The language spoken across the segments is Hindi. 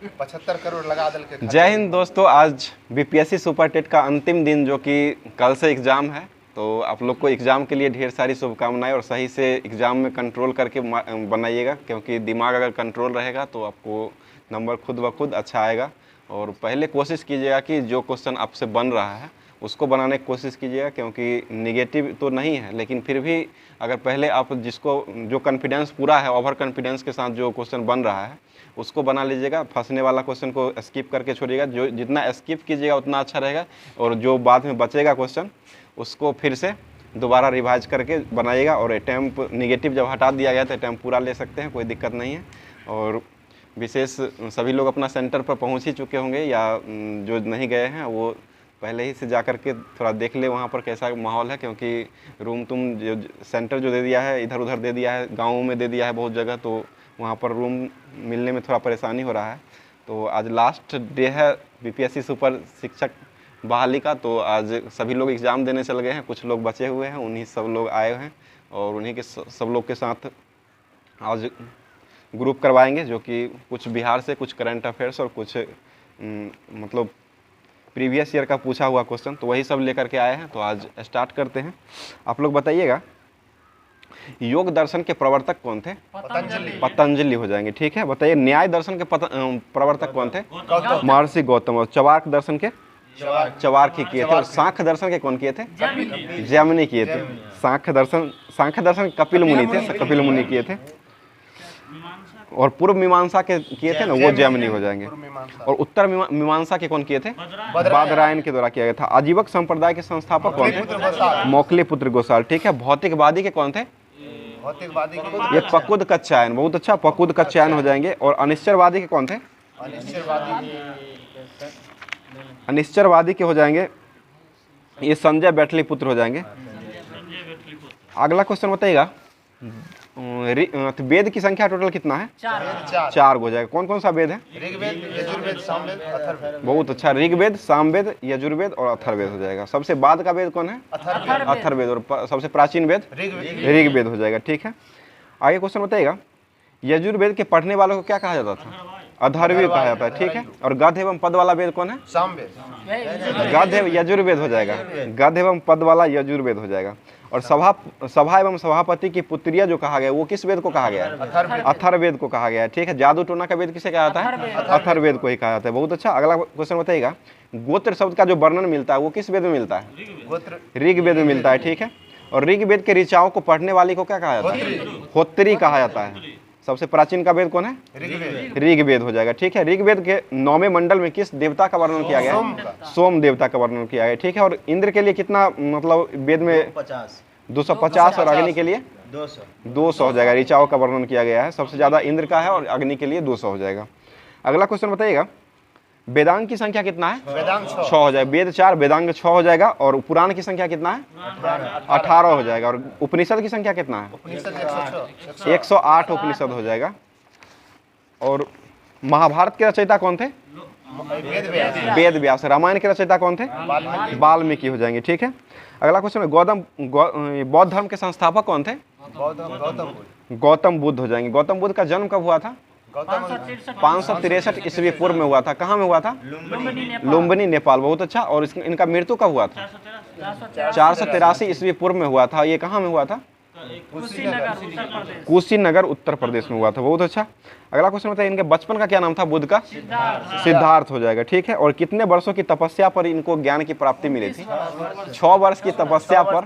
75 करोड़ लगा दल के। जय हिंद दोस्तों, आज बीपीएससी सुपर टेट का अंतिम दिन जो कि कल से एग्ज़ाम है, तो आप लोग को एग्ज़ाम के लिए ढेर सारी शुभकामनाएं और सही से एग्ज़ाम में कंट्रोल करके बनाइएगा, क्योंकि दिमाग अगर कंट्रोल रहेगा तो आपको नंबर खुद ब खुद अच्छा आएगा। और पहले कोशिश कीजिएगा कि जो क्वेश्चन आपसे बन रहा है उसको बनाने की कोशिश कीजिएगा, क्योंकि निगेटिव तो नहीं है, लेकिन फिर भी अगर पहले आप जिसको जो कॉन्फिडेंस पूरा है, ओवर कॉन्फिडेंस के साथ जो क्वेश्चन बन रहा है उसको बना लीजिएगा। फंसने वाला क्वेश्चन को स्किप करके छोड़िएगा, जो जितना स्किप कीजिएगा उतना अच्छा रहेगा। और जो बाद में बचेगा क्वेश्चन उसको फिर से दोबारा रिवाइज करके बनाइएगा। और अटैम्प निगेटिव जब हटा दिया गया तो अटैम्प पूरा ले सकते हैं, कोई दिक्कत नहीं है। और विशेष सभी लोग अपना सेंटर पर पहुंच ही चुके होंगे, या जो नहीं गए हैं वो पहले ही से जा कर के थोड़ा देख ले वहाँ पर कैसा माहौल है, क्योंकि रूम तुम जो सेंटर जो दे दिया है, इधर उधर दे दिया है, गाँव में दे दिया है बहुत जगह, तो वहाँ पर रूम मिलने में थोड़ा परेशानी हो रहा है। तो आज लास्ट डे है बीपीएससी सुपर शिक्षक बहाली का, तो आज सभी लोग एग्ज़ाम देने चल गए हैं, कुछ लोग बचे हुए हैं, उन्हीं सब लोग आए हैं और उन्हीं के सब लोग के साथ आज ग्रुप करवाएंगे, जो कि कुछ बिहार से, कुछ करंट अफेयर्स और कुछ मतलब प्रीवियस ईयर का पूछा हुआ क्वेश्चन, तो वही सब लेकर के आए हैं। तो आज स्टार्ट करते हैं। आप लोग बताइएगा, योग दर्शन के प्रवर्तक कौन थे? पतंजलि हो जाएंगे, ठीक है। बताइए, न्याय दर्शन के प्रवर्तक कौन थे? महर्षि गौतम। और चवार्क दर्शन के चवार्क ही किए थे। और सांख्य दर्शन के कौन किए थे? जैमिनी किए थे। सांख्य दर्शन कपिल मुनि थे, कपिल मुनि किए थे। और पूर्व मीमांसा के किए थे ना, वो जैमिनी हो जाएंगे। और उत्तर मीमांसा के कौन किए थे? बादरायण के द्वारा किया गया था। आजीवक संप्रदाय के संस्थापक कौन थे? मौखलीपुत्र गोसाल, ठीक है। भौतिकवादी के कौन थे? ये पकुद कच्छायन, बहुत अच्छा, पकुद कच्छायन हो जाएंगे। और अनिश्चरवादी के कौन थे? अनिश्चरवादी के हो जाएंगे ये संजय बैठलीपुत्र हो जाएंगे। अगला क्वेश्चन बताइएगा, वेद की संख्या टोटल कितना है? 4 हो जाएगा। कौन कौन सा वेद है? ऋग्वेद, यजुर्वेद, सामवेद, अथर्ववेद। बहुत अच्छा, ऋग्वेद, सामवेद, यजुर्वेद और अथर्ववेद हो जाएगा। सबसे बाद का वेद कौन है? अथर्ववेद। और सबसे प्राचीन वेद? ऋग्वेद हो जाएगा, ठीक है। आगे क्वेश्चन बताइएगा, यजुर्वेद के पढ़ने वालों को क्या कहा जाता था? अथर्ववेद कहा जाता है, ठीक है। और गध एवं पद वाला वेद कौन है? सामवेद। गध एवं यजुर्वेद हो जाएगा, गध एवं पद वाला यजुर्वेद हो जाएगा। और सभा एवं सभापति की पुत्रिया जो कहा गया वो किस वेद को कहा गया है? अथर्ववेद को कहा गया है, ठीक है। जादू टोना का वेद किसे कहा जाता है? अथर्ववेद को ही कहा जाता है, बहुत अच्छा। अगला क्वेश्चन बताइएगा, गोत्र शब्द का जो वर्णन मिलता है वो किस वेद में मिलता है? ऋग्वेद में मिलता है, ठीक है। और ऋग्वेद के ऋचाओं को पढ़ने वाले को क्या कहा जाता है? होत्री कहा जाता है। सबसे प्राचीन का वेद कौन है? ऋग्वेद हो जाएगा, ठीक है। ऋग्वेद के 9वें मंडल में किस देवता का वर्णन किया गया है? सोम देवता का वर्णन किया गया है, ठीक है। और इंद्र के लिए कितना मतलब वेद में? 250। और अग्नि के लिए 200 हो जाएगा। ऋचाओं का वर्णन किया गया है, सबसे ज्यादा इंद्र का है और अग्नि के लिए 200 हो जाएगा। अगला क्वेश्चन बताइएगा, वेदांग की संख्या कितना है? 6 हो जाएगा। वेद 4, वेदांग 6 हो जाएगा। और पुराण की संख्या कितना है? 18 हो जाएगा। और उपनिषद की संख्या कितना है? 108 उपनिषद हो जाएगा। और महाभारत के रचयिता कौन थे? वेद व्यास। रामायण के रचयिता कौन थे? वाल्मीकि हो जाएंगे, ठीक है। अगला क्वेश्चन है, बौद्ध धर्म के संस्थापक कौन थे? गौतम बुद्ध हो जाएंगे। गौतम बुद्ध का जन्म कब हुआ था? 563 ईस्वी पूर्व में हुआ था। कहाँ में हुआ था? लुम्बिनी, नेपाल, बहुत अच्छा। और इनका मृत्यु कब हुआ था? 483 ईस्वी पूर्व में हुआ था। ये कहाँ में हुआ था? कुशीनगर, उत्तर प्रदेश में हुआ था, बहुत अच्छा। अगला क्वेश्चन बताइए, इनके बचपन का क्या नाम था? बुद्ध का? सिद्धार्थ हो जाएगा, ठीक है। और कितने वर्षों की तपस्या पर इनको ज्ञान की प्राप्ति मिली थी? 6 वर्ष की तपस्या पर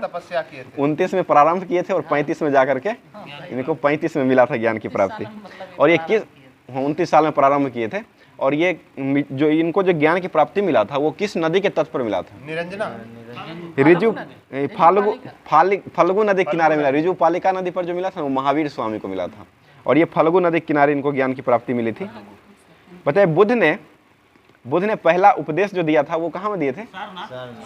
29 में प्रारंभ किए थे और 35 में जाकर के इनको 35 में मिला था ज्ञान की प्राप्ति। और ये किस 29 साल में प्रारंभ किए थे। और ये जो इनको जो ज्ञान की प्राप्ति मिला था वो किस नदी के तट पर मिला था? निरंजना, रिजु फल्गु नदी किनारे मिला। रिजु पालिका नदी पर जो मिला था वो महावीर स्वामी को मिला था। और ये फल्गु नदी के किनारे इनको ज्ञान की प्राप्ति मिली थी। बताइए, बुद्ध ने पहला उपदेश जो दिया था वो कहाँ में दिए थे?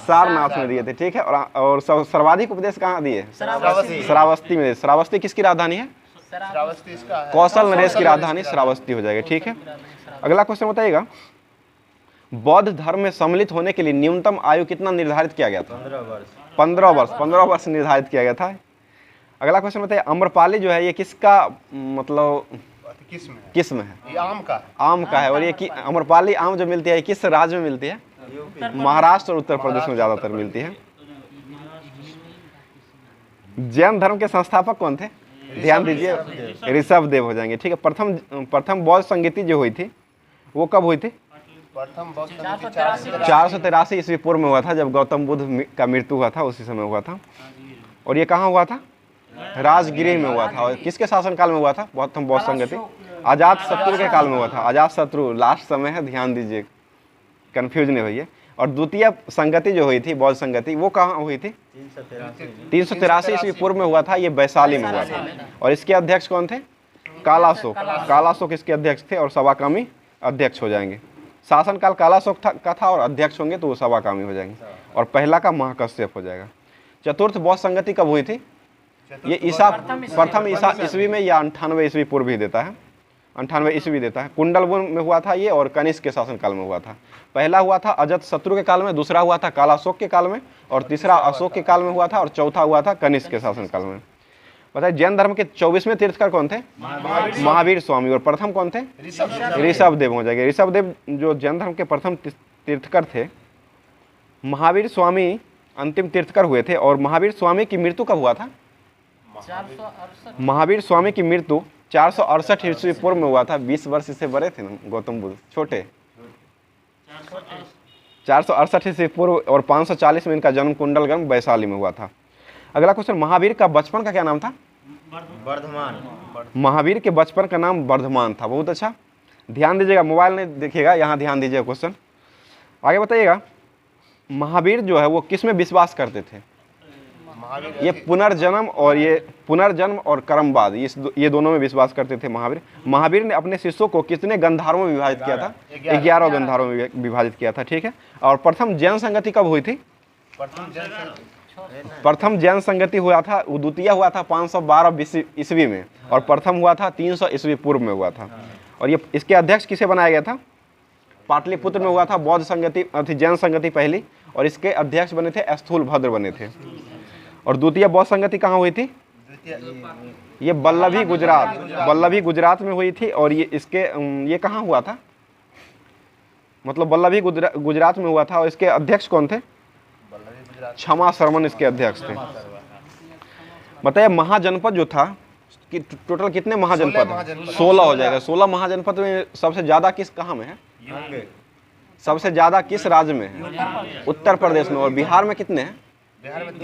सारनाथ में दिए थे, ठीक है। और सर्वाधिक उपदेश कहाँ दिए? श्रावस्ती में। श्रावस्ती किसकी राजधानी है? कौशल नरेश की राजधानी श्रावस्ती हो जाएगी, ठीक है। अगला क्वेश्चन बताइएगा, बौद्ध धर्म में सम्मिलित होने के लिए न्यूनतम आयु कितना निर्धारित किया गया था? 15 वर्ष निर्धारित किया गया था। अगला क्वेश्चन बताइए, अम्रपाली जो है ये किसका मतलब किस में है? किस में है? ये आम का है। आम का है। और ये कि अम्रपाली आम जो मिलती है ये किस राज्य में मिलती है? महाराष्ट्र और उत्तर प्रदेश में ज़्यादातर मिलती है। जैन धर्म के संस्थापक कौन थे? ध्यान दीजिए, ऋषभ देव हो जाएंगे। ठीक है। प्रथम बौद्ध संगीति जो हुई थी वो कब हुई थी? प्रथम बौद्ध 483 ईस्वी पूर्व में हुआ था, जब गौतम बुद्ध का मृत्यु हुआ था, उसी समय हुआ था। और ये कहाँ हुआ था? राजगृह में हुआ था। और किसके शासनकाल में हुआ था प्रथम बौद्ध संगति? अजात शत्रु के काल में हुआ था। अजात शत्रु लास्ट समय है, ध्यान दीजिए, कंफ्यूज नहीं होइए। और द्वितीय संगति जो हुई थी बौद्ध संगति वो कहाँ हुई थी? 383 ईस्वी पूर्व में हुआ था। ये वैशाली में हुआ था। और इसके अध्यक्ष कौन थे? कालाशोक। कालाशोक इसके अध्यक्ष थे और सवाकामी अध्यक्ष हो जाएंगे। शासनकाल कालाशोक का था और अध्यक्ष होंगे तो वो सवाकामी हो जाएंगे। और पहला का महाकश्यप हो जाएगा। चतुर्थ बौद्ध संगति कब हुई थी? ये प्रथम ईसा ईस्वी में या 98 ईस्वी पूर्व ही देता है, 98 ईस्वी देता है। कुंडलवन में हुआ था ये और कनिष्क के शासनकाल में हुआ था। पहला हुआ था अजात शत्रु के काल में, दूसरा हुआ था कालाशोक के काल में, और तीसरा अशोक के काल में हुआ था, और चौथा हुआ था कनिष्क के शासनकाल में। बताइए जैन धर्म के 24वें तीर्थकर कौन थे? महावीर स्वामी। और प्रथम कौन थे? ऋषभ देव हो जाएंगे। ऋषभ देव जो जैन धर्म के प्रथम तीर्थकर थे। महावीर स्वामी अंतिम तीर्थकर हुए थे। और महावीर स्वामी की मृत्यु कब हुआ था? महावीर स्वामी की मृत्यु 468 ईस्वी पूर्व में हुआ था। 20 वर्ष इससे बड़े थे ना गौतम बुद्ध, छोटे। 468 ईस्वी पूर्व और 540 में इनका जन्म कुंडलगन वैशाली में हुआ था। अगला क्वेश्चन, महावीर का बचपन का क्या नाम था? वर्धमान। महावीर के बचपन का नाम वर्धमान था। बहुत अच्छा, ध्यान दीजिएगा, मोबाइल नहीं देखिएगा, यहाँ ध्यान दीजिएगा क्वेश्चन। आगे बताइएगा, महावीर जो है वो किस में विश्वास करते थे? ये पुनर्जन्म और कर्मवाद, ये दोनों में विश्वास करते थे महावीर। महावीर ने अपने शिष्यों को कितने गंधारों में विभाजित किया था? 11 गंधारों में विभाजित किया था। ठीक है। और प्रथम जैन संगति कब हुई थी? प्रथम जैन संगति हुआ था, द्वितीय हुआ था 512 ईस्वी में, और प्रथम हुआ था 300 ईस्वी पूर्व में हुआ था। और ये इसके अध्यक्ष किसे बनाया गया था? पाटलिपुत्र में हुआ था बौद्ध संगति, जैन संगति पहली, और इसके अध्यक्ष बने थे स्थूलभद्र बने थे। और द्वितीय बौद्ध संगति कहाँ हुई थी? ये वल्लभी गुजरात में हुई थी। और ये कहाँ हुआ था? मतलब वल्लभी गुजरात में हुआ था। और इसके अध्यक्ष कौन थे? क्षमा शर्मन इसके अध्यक्ष थे। बताइए महाजनपद जो था कि टोटल कितने महाजनपद हैं? 16 हो जाएगा। 16 महाजनपद में सबसे ज्यादा किस कहाँ में है? सबसे ज्यादा किस राज्य में है? उत्तर प्रदेश में। और बिहार में कितने हैं? बिहार में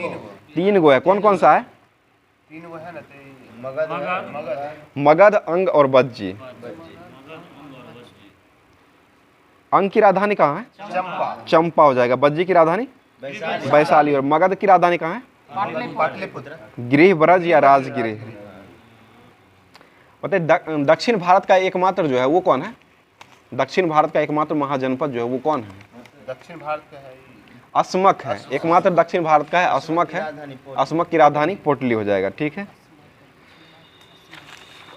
3 गो है। कौन कौन सा है? 3 गो है ना, मगध, अंग और बज्जी। अंग की राजधानी कहाँ है? चंपा हो जाएगा। बज्जी की राजधानी वैशाली। और मगध की राजधानी कहाँ है? पाटलिपुत्र। गृह ब्रज या राजगृह। बताइए दक्षिण भारत का एकमात्र जो है वो कौन है? दक्षिण भारत का एकमात्र महाजनपद जो है वो कौन है? दक्षिण भारत का है अस्मक है। एकमात्र दक्षिण भारत का है अस्मक है। अस्मक की राजधानी पोटली हो जाएगा। ठीक है।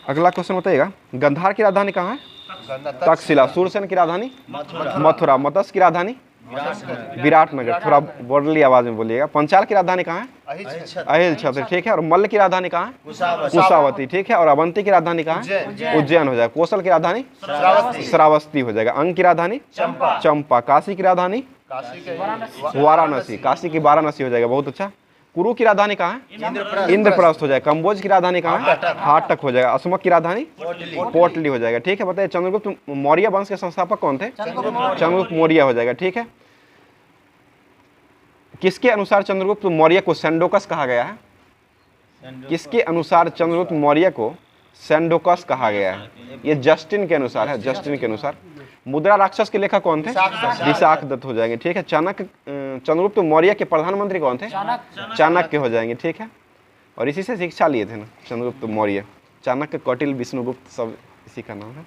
अगला क्वेश्चन बताइएगा, गंधार की राजधानी कहाँ है? तक्षशिला। सूरसेन की राजधानी मथुरा। मत्स्य की राजधानी विराटनगर। थोड़ा बोर्डली आवाज में बोलिएगा। पंचाल की राजधानी कहाँ है? अहिल छत्र। ठीक है। और मल्ल की राजधानी कहाँ है? कुशावती। ठीक है। और अवंती की राजधानी कहाँ है? उज्जैन हो जाएगा। कौशल की राजधानी श्रावस्ती हो जाएगा। अंग की राजधानी चंपा। काशी की राजधानी वाराणसी। काशी की वाराणसी हो जाएगा। बहुत अच्छा। कुरु की राजधानी कहाँ है? इंद्रप्रस्थ हो जाएगा। कंबोज की राजधानी कहाँ है? हाटक हो जाएगा। अस्मक की राजधानी पोटली हो जाएगा। ठीक है। बताइए चंद्रगुप्त मौर्य वंश के संस्थापक कौन थे? चंद्रगुप्त मौर्य हो जाएगा। ठीक है। किसके अनुसार चंद्रगुप्त मौर्य को सेंडोकस कहा गया है? किसके अनुसार चंद्रगुप्त मौर्य को सेंडोकस कहा गया है? ये जस्टिन के अनुसार है। जस्टिन के अनुसार। मुद्रा राक्षस के लेखक कौन थे? विशाख दत्त हो जाएंगे। ठीक है। चंद्रगुप्त मौर्य के प्रधानमंत्री कौन थे? चाणक्य हो जाएंगे। ठीक है। और इसी से शिक्षा लिए थे ना चंद्रगुप्त मौर्य। चाणक्य, कौटिल्य, विष्णुगुप्त सब इसी का नाम है।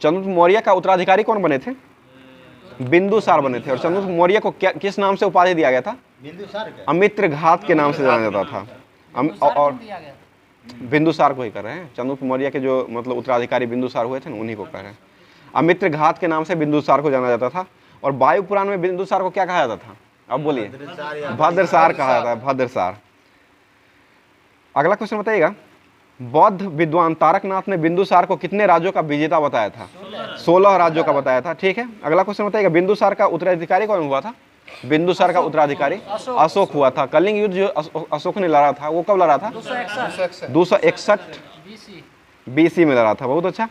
चंद्रगुप्त मौर्य का उत्तराधिकारी कौन बने थे? बिंदुसार बने थे। और चंद्रगुप्त मौर्य को किस नाम से उपाधि दिया गया था? अमित्र घात के नाम से जाना जाता था। और बिंदुसार को ही कर रहे हैं। चंद्रगुप्त मौर्य के जो मतलब उत्तराधिकारी बिंदुसार हुए थे ना, उन्हीं को कह रहे हैं। अमित्र घात के नाम से बिंदुसार को जाना जाता था। और वायु पुराण में बिंदुसार को क्या कहा जाता था? अब बोलिए। भद्रसार कहा जाता है। भद्रसार। अगला क्वेश्चन बताइएगा, बौद्ध विद्वान तारकनाथ ने बिंदुसार को कितने राज्यों का विजेता बताया था? 16 राज्यों का बताया था। ठीक है, अगला क्वेश्चन बताइएगा, बिंदुसार का उत्तराधिकारी कौन हुआ था? बिंदुसार का उत्तराधिकारी अशोक हुआ था। कलिंग युद्ध जो अशोक ने लड़ा था वो कब लड़ा था? 261 BC में लड़ा था। बहुत अच्छा।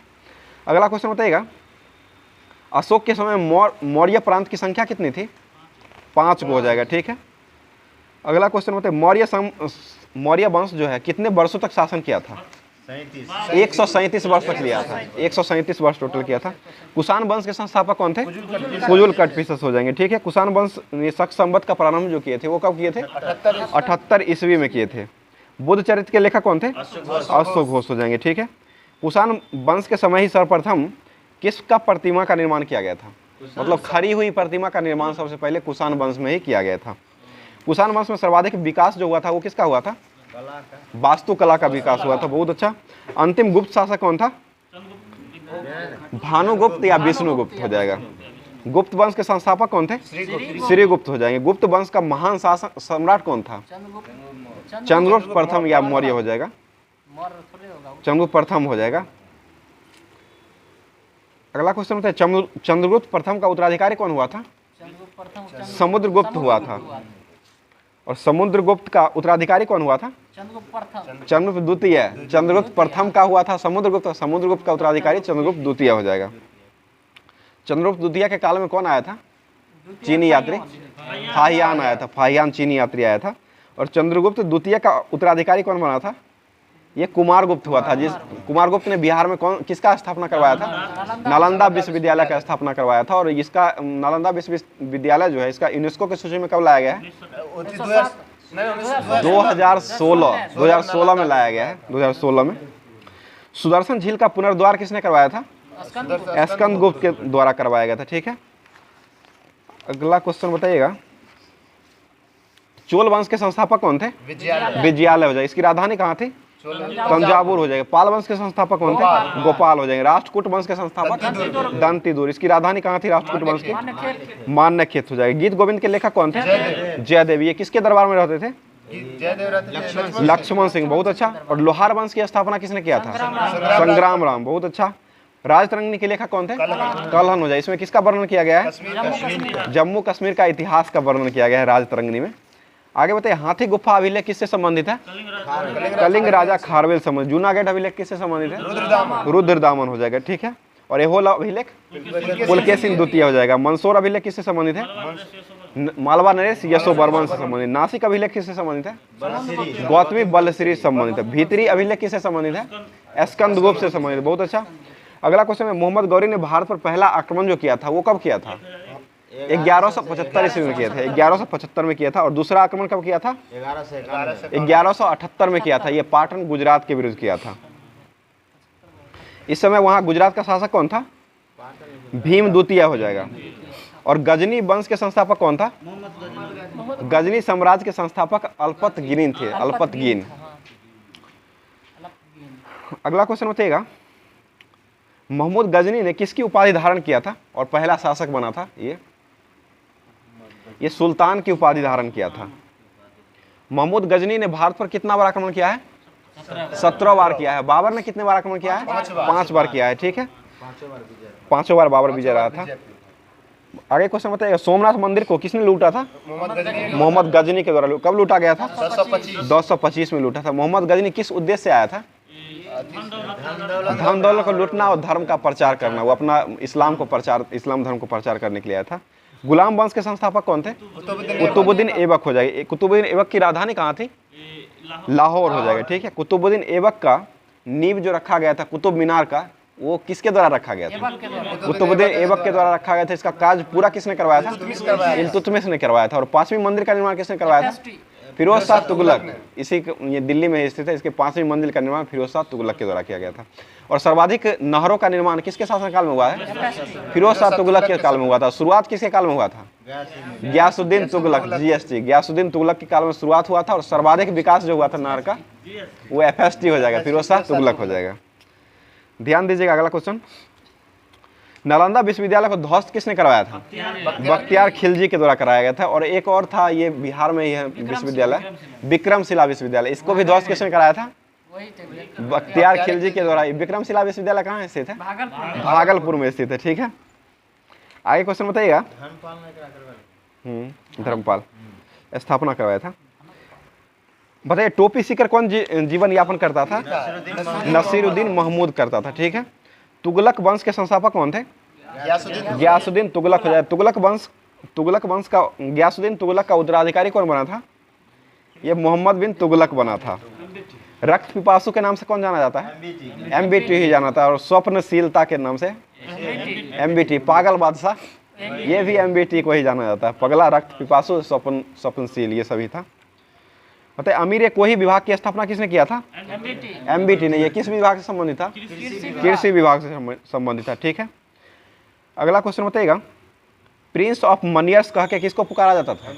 अगला क्वेश्चन बताइएगा, अशोक के समय मौर्य प्रांत की संख्या कितनी थी? 5 हो जाएगा। ठीक है, अगला क्वेश्चन बताइए, मौर्य वंश जो है कितने वर्षों तक शासन किया था? 137 वर्ष तक लिया था। 137 वर्ष टोटल किया था। कुषाण वंश के संस्थापक कौन थे? कुजुल कटपिसस हो जाएंगे। ठीक है, कुषाण वंश ने शक संवत का प्रारंभ जो किए थे वो कब किए थे? 78 ईस्वी में किए थे। बुद्ध चरित्र के लेखक कौन थे? अश्वघोष घोष हो जाएंगे। ठीक है, कुषाण वंश के समय ही सर्वप्रथम किसका प्रतिमा का निर्माण किया गया था? मतलब खड़ी हुई प्रतिमा का निर्माण सबसे पहले कुषाण वंश में ही किया गया था। कुषाण वंश में सर्वाधिक विकास जो हुआ था वो किसका हुआ था? वास्तुकला का विकास हुआ था। बहुत अच्छा। अंतिम गुप्त शासक कौन था? भानुगुप्त या विष्णुगुप्त हो जाएगा। गुप्त वंश के संस्थापक कौन थे? श्रीगुप्त हो जाएंगे। गुप्त वंश का महान शासक सम्राट कौन था? चंद्रगुप्त प्रथम या मौर्य हो जाएगा। चंद्रगुप्त प्रथम हो जाएगा। अगला क्वेश्चन होता है, चंद्रगुप्त प्रथम का उत्तराधिकारी कौन हुआ था? समुद्रगुप्त हुआ था। और समुद्रगुप्त का उत्तराधिकारी कौन हुआ था? चंद्रगुप्त द्वितीय। चंद्रगुप्त प्रथम का हुआ था समुद्रगुप्त का उत्तराधिकारी चंद्रगुप्त द्वितीय हो जाएगा। चंद्रगुप्त द्वितीय के काल में कौन आया था? चीनी यात्री फाहियान आया था। फाहियान चीनी यात्री आया था। और चंद्रगुप्त द्वितीय का उत्तराधिकारी कौन बना था? ये कुमारगुप्त हुआ था। जिस कुमारगुप्त ने बिहार में किसका स्थापना करवाया था? नालंदा विश्वविद्यालय का स्थापना करवाया था। और इसका नालंदा विश्वविद्यालय जो है इसका यूनेस्को की सूची में कब लाया गया है? 2016 में लाया गया है। 2016 में। सुदर्शन झील का पुनर्द्वार किसने करवाया था? स्कंदगुप्त के द्वारा करवाया गया था। ठीक है, अगला क्वेश्चन बताइएगा, चोल वंश के संस्थापक कौन थे? विजयालय हो जाएगा। इसकी राजधानी कहाँ थी? तंजावुर हो जाएगा। पाल वंश के संस्थापक कौन थे? गोपाल हो जाएंगे। राष्ट्रकूट वंश के संस्थापक दंतिदुर। इसकी राजधानी कहाँ थी राष्ट्रकूट वंश की? मान्यखेत हो जाएगा। गीत गोविंद के लेखक कौन थे? जयदेव। ये किसके दरबार में रहते थे? लक्ष्मण सिंह। बहुत अच्छा। और लोहार वंश की स्थापना किसने किया था? संग्राम राम। बहुत अच्छा। राजतरंगिणी के लेखक कौन थे? कल्हन हो जाए। इसमें किसका वर्णन किया गया है? जम्मू कश्मीर का इतिहास का वर्णन किया गया है राजतरंगिणी में। आगे बताइए, हाथी गुफा अभिलेख किससे संबंधित है? कलिंग राजा खारवेल संबंधित। जूनागढ़ अभिलेख किससे संबंधित है? रुद्रदामन हो जाएगा। ठीक है, और एहोल अभिलेख पुलकेशिन द्वितीय हो जाएगा। मंदसौर अभिलेख किससे संबंधित है? मालवा नरेश यशोवर्मन से संबंधित। नासिक अभिलेख किससे संबंधित है? गौतमी बलश्री संबंधित है। भीतरी अभिलेख किससे संबंधित है? स्कंदगुप्त से संबंधित। बहुत अच्छा। अगला क्वेश्चन है, मोहम्मद गौरी ने भारत पर पहला आक्रमण जो किया था वो कब किया था? 1175 ईस्वी में किया था। 1175 में किया था। और दूसरा आक्रमण कब किया था? 1178 में किया था। ये पाटन गुजरात के विरुद्ध किया था। इस समय वहां गुजरात का शासक कौन था? भीम द्वितीय हो जाएगा। और गजनी वंश के संस्थापक कौन था? गजनी साम्राज्य के संस्थापक अल्पतगिन थे। अल्पतगिन। अगला क्वेश्चन बताइएगा, महमूद गजनी ने किसकी उपाधि धारण किया था और पहला शासक बना था? ये सुल्तान की उपाधि धारण किया था। महमूद गजनी ने भारत पर कितना बार आक्रमण किया है? 17 बार किया है। बाबर ने कितने बार आक्रमण किया है? 5 बार किया है। ठीक है, 5 बार बाबर विजय रहा था। आगे क्वेश्चन बताइएगा, सोमनाथ मंदिर को किसने लूटा था? मोहम्मद गजनी के द्वारा। कब लूटा गया था? 1025 में लूटा था। मोहम्मद गजनी किस उद्देश्य से आया था? धन दौलत को लूटना और धर्म का प्रचार करना। वो अपना इस्लाम धर्म को प्रचार करने के लिए आया था। गुलाम वंश के संस्थापक कौन थे? कुतुबुद्दीन ऐबक हो जाएगा। कुतुबुद्दीन ऐबक की राजधानी कहाँ थी? लाहौर हो जाएगा। ठीक है, कुतुबुद्दीन ऐबक का नींव जो रखा गया था कुतुब मीनार का, वो किसके द्वारा रखा गया था? कुतुबुद्दीन ऐबक के द्वारा रखा गया था। इसका कार्य पूरा किसने करवाया था? इल्तुतमिश ने करवाया था। और 5वीं मंदिर का निर्माण किसने करवाया था? फिरोज शाह तुगलक। ये दिल्ली में स्थित है। इसके 5वीं मंदिर का निर्माण फिरोज शाह तुगलक के द्वारा किया गया था। और सर्वाधिक नहरों का निर्माण किसके शासनकाल में हुआ है? फिरोज शाह तुगलक के काल में हुआ था। शुरुआत किसके काल में हुआ था? गयासुद्दीन तुगलक। GST गयासुद्दीन तुगलक के काल में शुरुआत हुआ था। और सर्वाधिक विकास जो हुआ था नहर का वो FST हो जाएगा, फिरोज शाह तुगलक हो जाएगा। ध्यान दीजिएगा, अगला क्वेश्चन, नालंदा विश्वविद्यालय को ध्वस्त किसने करवाया था? बख्तियार खिलजी के द्वारा कराया गया था। और एक और था, ये बिहार में ही है विश्वविद्यालय, विक्रमशिला विश्वविद्यालय। इसको भी ध्वस्त किसने कराया था? वही थे बख्तियार खिलजी के द्वारा। विक्रमशिला विश्वविद्यालय कहाँ स्थित है? भागलपुर। भागलपुर में स्थित है, ठीक है। आगे क्वेश्चन बताइएगा। धर्मपाल स्थापना करवाया था। बताइए टोपी सीकर कौन जीवन यापन करता था? नसीरुद्दीन महमूद करता था, ठीक है। तुगलक वंश के संस्थापक कौन थे? गयासुद्दीन तुगलक हो जाए। तुगलक वंश का गयासुद्दीन तुगलक का उत्तराधिकारी कौन बना था? ये मोहम्मद बिन तुगलक बना था। रक्त पिपासु के नाम से कौन जाना जाता है? MBT ही जाना था। और स्वप्नशीलता के नाम से MBT। पागल बादशाह, ये भी MBT को ही जाना जाता है। पगला, रक्त पिपासु, स्वप्नशील, ये सभी था। बताइए अमीर कोही विभाग की स्थापना किसने किया था? MBT ने। ये किस विभाग से संबंधित था? कृषि विभाग से संबंधित था, ठीक है। अगला क्वेश्चन बताइएगा। प्रिंस ऑफ मनियर्स कह के किसको पुकारा जाता था?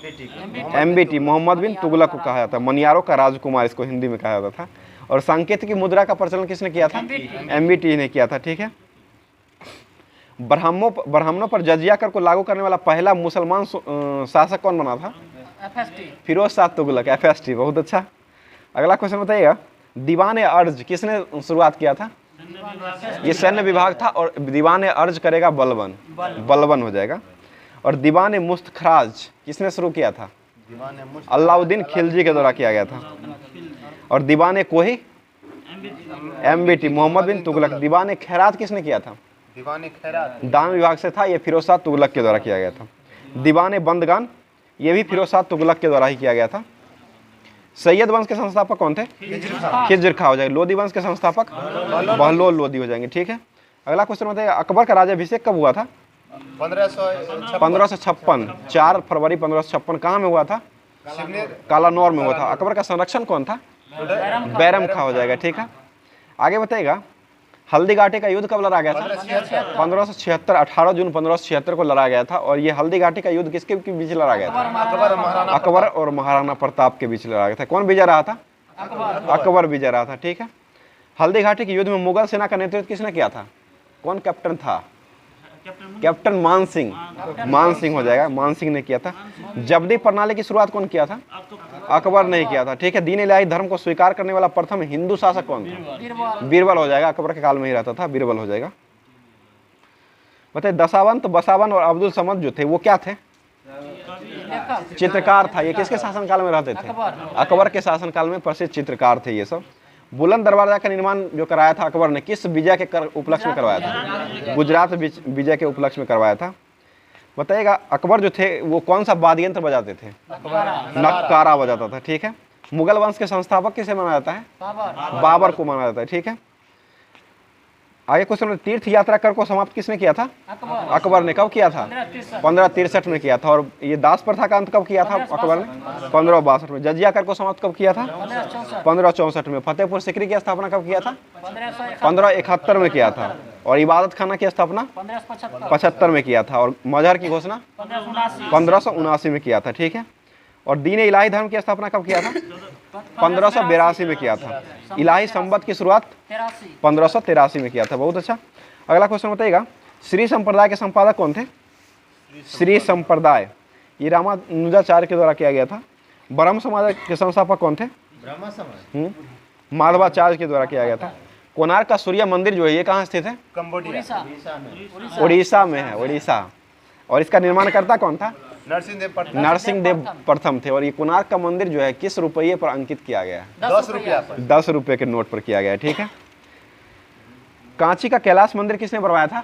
MBT, मोहम्मद बिन तुगलक को कहा जाता है। मनियारों का राजकुमार इसको हिंदी में कहा जाता था। और सांकेतिक मुद्रा का प्रचलन किसने किया था? MBT ने किया था, ठीक है। ब्राह्मणों पर जजिया कर को लागू करने वाला पहला मुसलमान शासक कौन बना था? फिरोज शाह तुगलक, FST, बहुत अच्छा। अगला क्वेश्चन बताइएगा। दीवान अर्ज किसने शुरुआत किया था? ये सैन्य विभाग था। और दीवान अर्ज करेगा बलबन हो जाएगा। और दीवान मुस्तखराज किसने शुरू किया था? अलाउद्दीन खिलजी के द्वारा किया गया था। और दीवान कोही MBT, मोहम्मद बिन तुगलक। दीवान खैरात किसने किया था? दीवान खैरात दान विभाग से था। ये फिरोज शाह तुगलक के द्वारा किया गया था। दीवान बंदगान, ये भी फिरोज शाह तुगलक के द्वारा ही किया गया था। सैयद वंश के संस्थापक कौन थे? खिज्र खां हो जाएंगे। लोधी वंश के संस्थापक बहलोल लोधी हो जाएंगे, ठीक है। अगला क्वेश्चन बताइए। अकबर का राज्याभिषेक कब हुआ था? 1556। 4 फरवरी 1556 कहाँ में हुआ था? कालानौर में हुआ था। अकबर का संरक्षण कौन था? बैरम खां हो जाएगा, ठीक है। आगे बताइएगा। हल्दीघाटी का युद्ध कब लड़ा गया था? 1576। 18 जून 1576 को लड़ा गया था। और ये हल्दीघाटी का युद्ध किसके बीच लड़ा गया था? अकबर और महाराणा प्रताप के बीच लड़ा गया था। कौन विजय रहा था? अकबर विजय रहा था, ठीक है। हल्दीघाटी के युद्ध में मुगल सेना का नेतृत्व किसने किया था? कौन कैप्टन था? कैप्टन मान सिंह हो जाएगा। मान सिंह ने किया था। जबदी प्रणाली की शुरुआत कौन किया था? अकबर ने किया था, ठीक है। दीन इलाही धर्म को स्वीकार करने वाला प्रथम हिंदू शासक कौन था? बीरबल हो जाएगा। अकबर के काल में ही रहता था, बीरबल हो जाएगा। बताइए दशावंत, बसावन और अब्दुल समद जो थे वो क्या थे? चित्रकार था। ये किसके शासनकाल में रहते थे? अकबर के शासनकाल में प्रसिद्ध चित्रकार थे ये सब। बुलंद दरवाजा का निर्माण जो कराया था अकबर ने, किस विजय के उपलक्ष्य में करवाया था? गुजरात विजय के उपलक्ष्य में करवाया था। बताइएगा अकबर जो थे वो कौन सा वाद्य यंत्र बजाते थे? नक्कारा बजाता था, ठीक है। मुगल वंश के संस्थापक किसे माना जाता है? बाबर को माना जाता है, ठीक है। आगे क्वेश्चन। तीर्थ यात्रा कर को समाप्त किसने किया था? अकबर ने। कब किया था? 1563 में किया था। और ये दास प्रथा का अंत कब किया था अकबर ने? 1562 में। जजिया कर को समाप्त कब किया था? 1564 में। फतेहपुर सिकरी की स्थापना कब किया था? 1571 में किया था। और इबादत खाना की स्थापना 1575 में किया था। और मजहर की घोषणा 1579 में किया था, ठीक है। और दीन इलाही धर्म की स्थापना कब किया था? 1582 में किया था। इलाही संवत की शुरुआत 1583 में किया था। बहुत अच्छा। अगला क्वेश्चन बताइएगा। श्री संप्रदाय के संपादक कौन थे? श्री संप्रदाय ये रामानुजाचार्य के द्वारा किया गया था। ब्रह्म समाज के संस्थापक कौन थे? माधवाचार्य के द्वारा किया गया था। कोणार्क का सूर्य मंदिर जो है ये कहाँ स्थित है? उड़ीसा में है, उड़ीसा। और इसका निर्माणकर्ता कौन था? नरसिंह देव प्रथम थे। और ये कोणार्क का मंदिर जो है किस रुपये पर अंकित किया गया है? 10 रुपये के नोट पर किया गया है, ठीक है। कांची का कैलाश मंदिर किसने बनवाया था?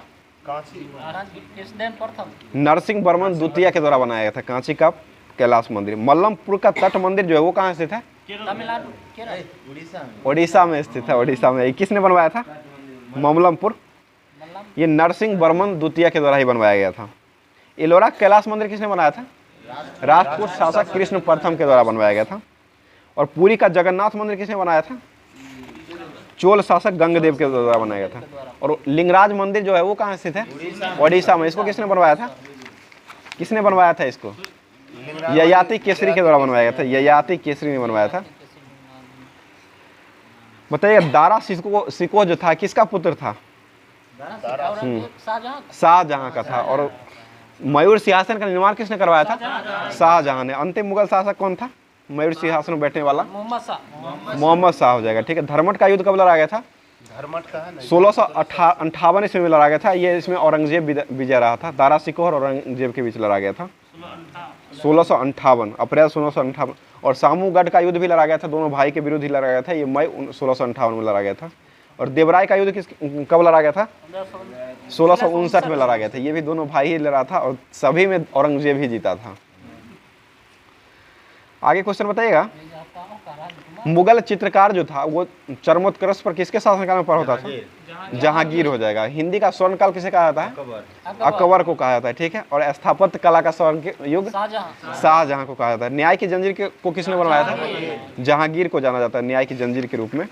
नरसिंह वर्मन द्वितीय के द्वारा बनाया गया था कांची का कैलाश मंदिर। मल्लमपुर का तट मंदिर जो है वो कहाँ स्थित है? उड़ीसा में स्थित है, उड़ीसा में। किसने बनवाया था? मल्लमपुर। ये नरसिंह वर्मन द्वितीय के द्वारा ही बनवाया गया था। एलोरा कैलाश मंदिर किसने बनाया था? राजपूत शासक कृष्ण प्रथम के द्वारा बनवाया गया था। और पुरी का जगन्नाथ मंदिर किसने बनाया था? चोल शासक गंगदेव के द्वारा बनाया गया था। और लिंगराज मंदिर जो है वो कहाँ स्थित है? ओडिशा में। इसको किसने बनवाया था? किसने बनवाया था इसको? ययाति केसरी के द्वारा बनवाया गया था। ययाति केसरी ने बनवाया था। बताइए दारा सिकोह जो था किसका पुत्र था? शाहजहां का था। और मयूर सिंहासन का निर्माण किसने करवाया था? शाहजहां ने। अंतिम मुगल शासक कौन था? मयूर सिंहासन में बैठने वाला? मोहम्मद मोहम्मद शाह हो जाएगा। ठीक है। धर्मट का युद्ध कब लड़ा गया था? धर्मट का है ना? 1658 ईस्वी में लड़ा गया था। ये इसमें औरंगजेब विजय रहा था। दारा सिकोह और औरंगजेब के बीच लड़ा गया था 1658 अप्रैल 1658। और सामूगढ़ का युद्ध भी लड़ा गया था, दोनों भाई के विरुद्ध ही लड़ा गया था। ये मई 1658 में लड़ा गया था। और देवराय का युद्ध कब लड़ा गया था? 1659 में लड़ा गया था। ये भी दोनों भाई ही लड़ा था और सभी में औरंगजेब ही जीता था। आगे क्वेश्चन बताइएगा। मुगल चित्रकार जो था वो चरमोत्कर्ष पर किसके शासनकाल में पर होता था? जहांगीर हो जाएगा। हिंदी का स्वर्णकाल किसे कहा जाता है? अकबर को कहा जाता है। ठीक है। और स्थापत्य कला का स्वर्ण युग शाहजहां को कहा जाता है। न्याय की जंजीर को किसने बनवाया था? जहांगीर को जाना जाता है न्याय की जंजीर के रूप में।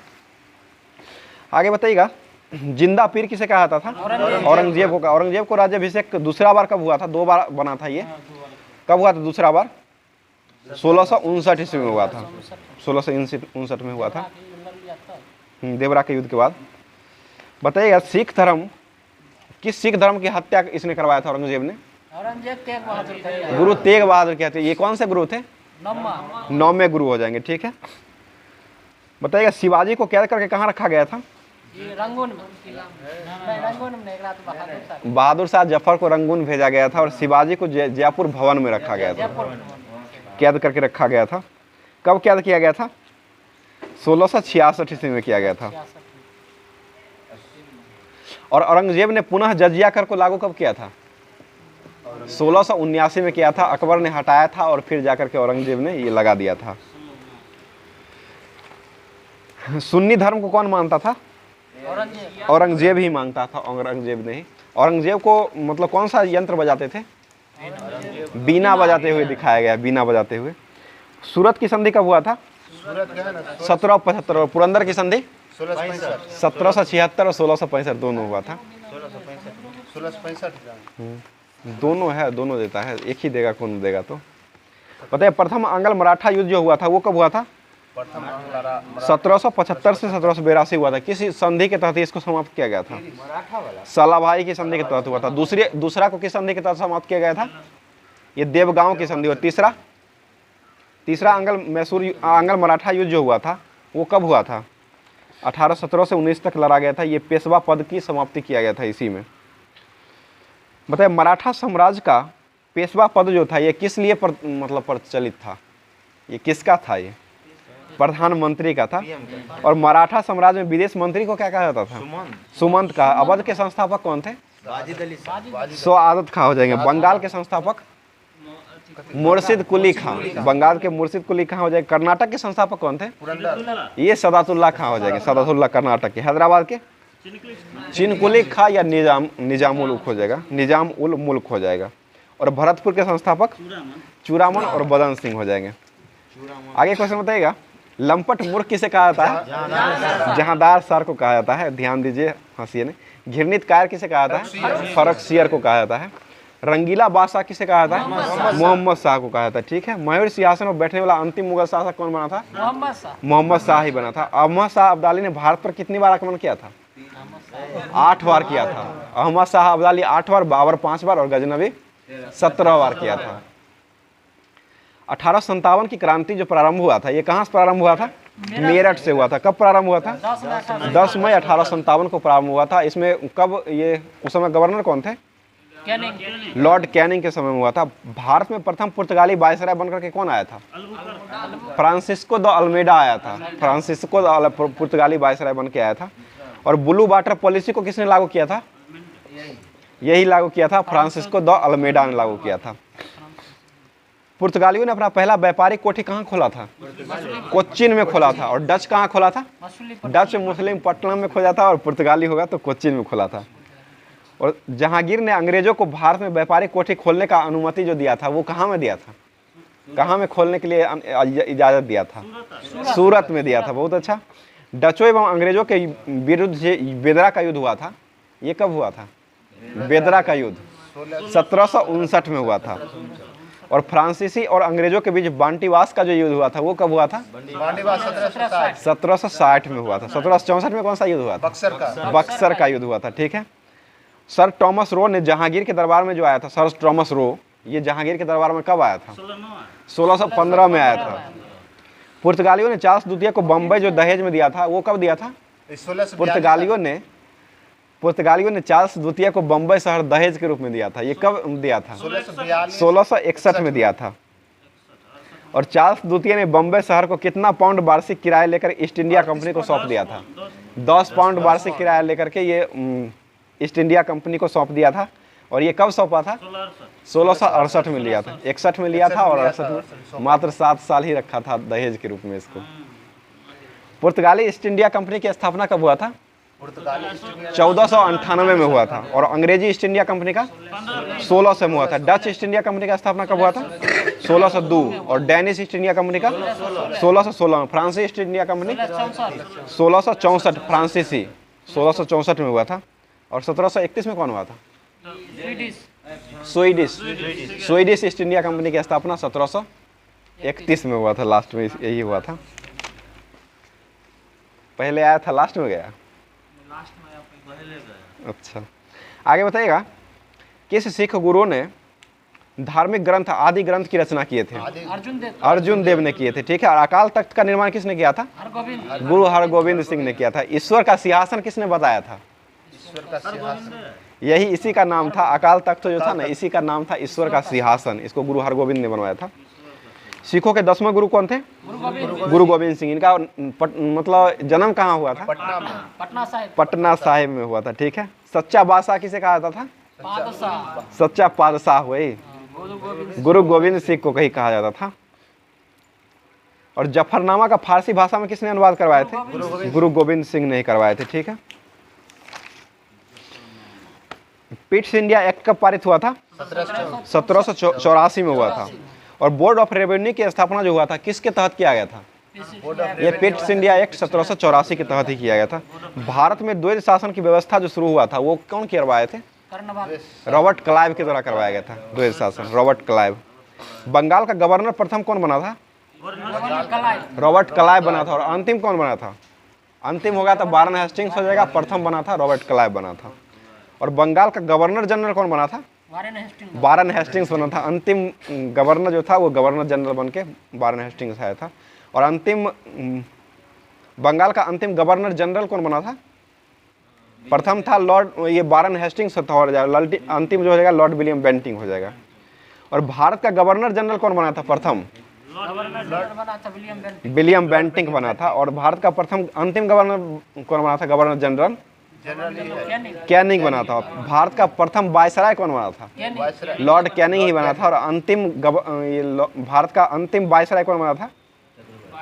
आगे बताइएगा। जिंदा पीर किसे कहा जाता था? औरंगजेब को। औरंगजेब को राज्याभिषेक दूसरा बार कब हुआ था? 2 बार बना था ये। कब हुआ था दूसरा बार? 1659 ईस्वी में हुआ था। 1659 में हुआ था, देवरा के युद्ध के बाद। बताइएगा सिख धर्म, किस सिख धर्म की हत्या इसने करवाया था औरंगजेब ने? गुरु तेग बहादुर कहते हैं। ये कौन से गुरु थे? 9वें गुरु हो जाएंगे। ठीक है। बताइएगा शिवाजी को कैद करके कहाँ रखा गया था? बहादुर शाह जफर को रंगून भेजा गया था और शिवाजी को जयपुर भवन में रखा गया था, कैद करके रखा गया था। कब कैद किया गया था? 1666 ईस्वी में किया गया था। और औरंगजेब ने पुनः जजिया कर को लागू कब किया था? 1679 में किया था। अकबर ने हटाया था और फिर जाकर के औरंगजेब ने ये लगा दिया था। सुन्नी धर्म को कौन मानता था? औरंगजेब ही मांगता था। औरंगजेब ने ही। औरंगजेब को मतलब कौन सा यंत्र बजाते थे? बीना बजाते हुए दिखाया गया, बीना बजाते हुए। सूरत की संधि कब हुआ था? सूरत का है ना? 1775। और पुरंदर की संधि 1665। 1776 और 1665 दोनों हुआ था। 1665 दोनों है, दोनों देता है, एक ही देगा कौन देगा। तो बताइए प्रथम आंग्ल मराठा युद्ध जो हुआ था वो कब हुआ था? 1775 से 1782 हुआ था। किस संधि के तहत इसको समाप्त किया गया था? सालाभाई की संधि के तहत हुआ था। दूसरा को किस संधि के तहत समाप्त किया गया था? ये देवगांव की संधि। और तीसरा आंग्ल मराठा युद्ध जो हुआ था वो कब हुआ था? 1817 से 19 तक लड़ा गया था। ये पेशवा पद की समाप्ति किया गया था इसी में। बताइए मराठा साम्राज्य का पेशवा पद जो था ये किस लिए मतलब प्रचलित था? ये किसका था? ये प्रधानमंत्री का था। और मराठा साम्राज्य में विदेश मंत्री को क्या कहा जाता था? सुमंत का। अवध के संस्थापक कौन थे? आदत खां हो जाएंगे। बंगाल के संस्थापक मुर्शिद कुली खां। बंगाल के मुर्शिद कुली खां हो जाएंगे। कर्नाटक के संस्थापक कौन थे? ये सदातुल्ला खां हो जाएंगे। सदातुल्ला कर्नाटक के। हैदराबाद के चिनकुली खां या निजाम उल मुल्क हो जाएगा। निजाम उल मुल्क हो जाएगा। और भरतपुर के संस्थापक चूड़ामन और बदन सिंह हो जाएंगे। आगे क्वेश्चन बताइएगा। लंपट मूर्ख किसे कहा जाता है? जहांदार सर को कहा जाता है। ध्यान दीजिए, हंसिए नहीं। घृणित कायर किसे कहा जाता है? फर्रुखसियर को कहा जाता है। रंगीला बादशाह किसे कहा जाता है? मोहम्मद शाह को कहा जाता है। ठीक है। मयूर सिंहासन पर बैठने वाला अंतिम मुगल शासक कौन बना था? मोहम्मद शाह ही बना था। अहमद शाह अब्दाली ने भारत पर कितनी बार आक्रमण किया था? 8 बार किया था। अहमद शाह अब्दाली 8 बार, बाबर 5 बार और गजनवी 17 बार किया था। 1857 की क्रांति जो प्रारंभ हुआ था ये कहाँ से प्रारंभ हुआ था? मेरठ से हुआ था। कब प्रारंभ हुआ था? 10 मई 1857 को प्रारंभ हुआ था। इसमें कब ये उस समय गवर्नर कौन थे? लॉर्ड कैनिंग के समय में हुआ था। भारत में प्रथम पुर्तगाली वायसराय बनकर के कौन आया था? फ्रांसिस्को द अल्मेडा आया था। फ्रांसिस्को द पुर्तगाली वायसराय बन के आया था। और ब्लू वाटर पॉलिसी को किसने लागू किया था? यही लागू किया था, फ्रांसिस्को द अल्मेडा ने लागू किया था। पुर्तगालियों ने अपना पहला व्यापारिक कोठी कहाँ खोला था? कोच्चिन में खोला था। और डच कहाँ खोला था? डच मुस्लिम पट्टनम में खोला था। और पुर्तगाली होगा तो कोच्चिन में खोला था। और जहांगीर ने अंग्रेजों को भारत में व्यापारिक कोठी खोलने का अनुमति जो दिया था वो कहाँ में दिया था? कहाँ में खोलने के लिए इजाज़त दिया था? सूरत में दिया था। बहुत अच्छा। डचों एवं अंग्रेजों के विरुद्ध बेदरा का युद्ध हुआ था, ये कब हुआ था? बेदरा का युद्ध 1759 में हुआ था। और फ्रांसीसी और अंग्रेजों के बीच बांटीवास का जो युद्ध हुआ था वो कब हुआ था? 1760 में हुआ था। 1764 में कौन सा युद्ध हुआ था? बक्सर का युद्ध हुआ था। ठीक है। सर टॉमस रो ने जहांगीर के दरबार में जो आया था, सर टॉमस रो, ये जहांगीर के दरबार में कब आया था? 1615 में आया था। पुर्तगालियों ने चार्ल्स द्वितीय को बम्बई जो दहेज में दिया था वो कब दिया था? 1642 पुर्तगालियों ने चार्ल्स द्वितीय को बम्बई शहर दहेज के रूप में दिया था। ये कब दिया था? 1661 में दिया था। और चार्ल्स द्वितीय ने बम्बई शहर को कितना पाउंड वार्षिक किराया लेकर ईस्ट इंडिया कंपनी को सौंप दिया था? 10 पाउंड वार्षिक किराया लेकर के ये ईस्ट इंडिया कंपनी को सौंप दिया था। और ये कब सौंपा था? 1668 में लिया था। 61 में लिया था और 68 में मात्र 7 साल ही रखा था दहेज के रूप में इसको। पुर्तगाली ईस्ट इंडिया कंपनी की स्थापना कब हुआ था? 1498 में हुआ था। और अंग्रेजी ईस्ट इंडिया कंपनी का 1600 में हुआ था। डच ईस्ट इंडिया कंपनी का स्थापना कब हुआ था? 1602। और डेनिश ईस्ट इंडिया कंपनी का 1616 में। फ्रांसीसी ईस्ट इंडिया कंपनी 1664, फ्रांसीसी 1664 में हुआ था। और 1731 में कौन हुआ था? स्वीडिश ईस्ट इंडिया कंपनी की स्थापना 1731 में हुआ था। लास्ट में यही हुआ था। पहले आया था लास्ट में गया। अच्छा, आगे बताइएगा। किस सिख गुरु ने धार्मिक ग्रंथ आदि ग्रंथ की रचना किए थे? अर्जुन देव ने किए थे। ठीक है। और अकाल तख्त का निर्माण किसने किया था? गुरु हरगोविंद सिंह ने किया था। ईश्वर का सिंहासन किसने बताया था? ईश्वर का सिंहासन, यही इसी का नाम था। अकाल तख्त जो था ना, इसी का नाम था ईश्वर का सिंहासन। इसको गुरु हरगोविंद ने बनवाया था। सिखों के 10वें गुरु कौन थे? गुरु गोविंद सिंह। इनका मतलब जन्म कहाँ हुआ था? पटना साहिब में हुआ था। ठीक है। सच्चा बादशाह किसे कहा जाता था? सच्चा पातशाह वही गुरु गोविंद सिंह को कहीं कहा जाता था। और जफरनामा का फारसी भाषा में किसने अनुवाद करवाए थे? गुरु गोविंद सिंह ने करवाए थे। ठीक है। पिट्स इंडिया एक्ट कब पारित हुआ था? 1784 में हुआ था। और बोर्ड ऑफ रेवेन्यू की स्थापना जो हुआ था किसके तहत किया गया था? ये पिट्स इंडिया एक्ट 1784 के तहत ही किया गया था। भारत में द्वैध शासन की व्यवस्था जो शुरू हुआ था वो कौन करवाए थे? रॉबर्ट क्लाइव के द्वारा करवाया गया था द्वैध शासन, रॉबर्ट क्लाइव। बंगाल का गवर्नर प्रथम कौन बना था? रॉबर्ट क्लाइव बना था। और अंतिम कौन बना था? अंतिम होगा तो वारेन हेस्टिंग्स हो जाएगा। प्रथम बना था रॉबर्ट क्लाइव बना था। और बंगाल का गवर्नर जनरल कौन बना था? वारेन हेस्टिंग्स बना था। अंतिम गवर्नर जो था वो गवर्नर जनरल बन के वारेन हेस्टिंग्स आया था। और अंतिम बंगाल का अंतिम गवर्नर जनरल कौन बना था? प्रथम था लॉर्ड, ये वारेन हेस्टिंग्स था। और अंतिम जो हो जाएगा लॉर्ड विलियम बेंटिंग हो जाएगा। और भारत का गवर्नर जनरल कौन बना था? प्रथम विलियम बेंटिंग बना था। और भारत का प्रथम अंतिम गवर्नर कौन बना था? गवर्नर जनरल कैनिंग बना था। भारत का प्रथम वायसराय कौन बना था? लॉर्ड कैनिंग ही बना था। और अंतिम भारत का अंतिम वायसराय कौन बना था?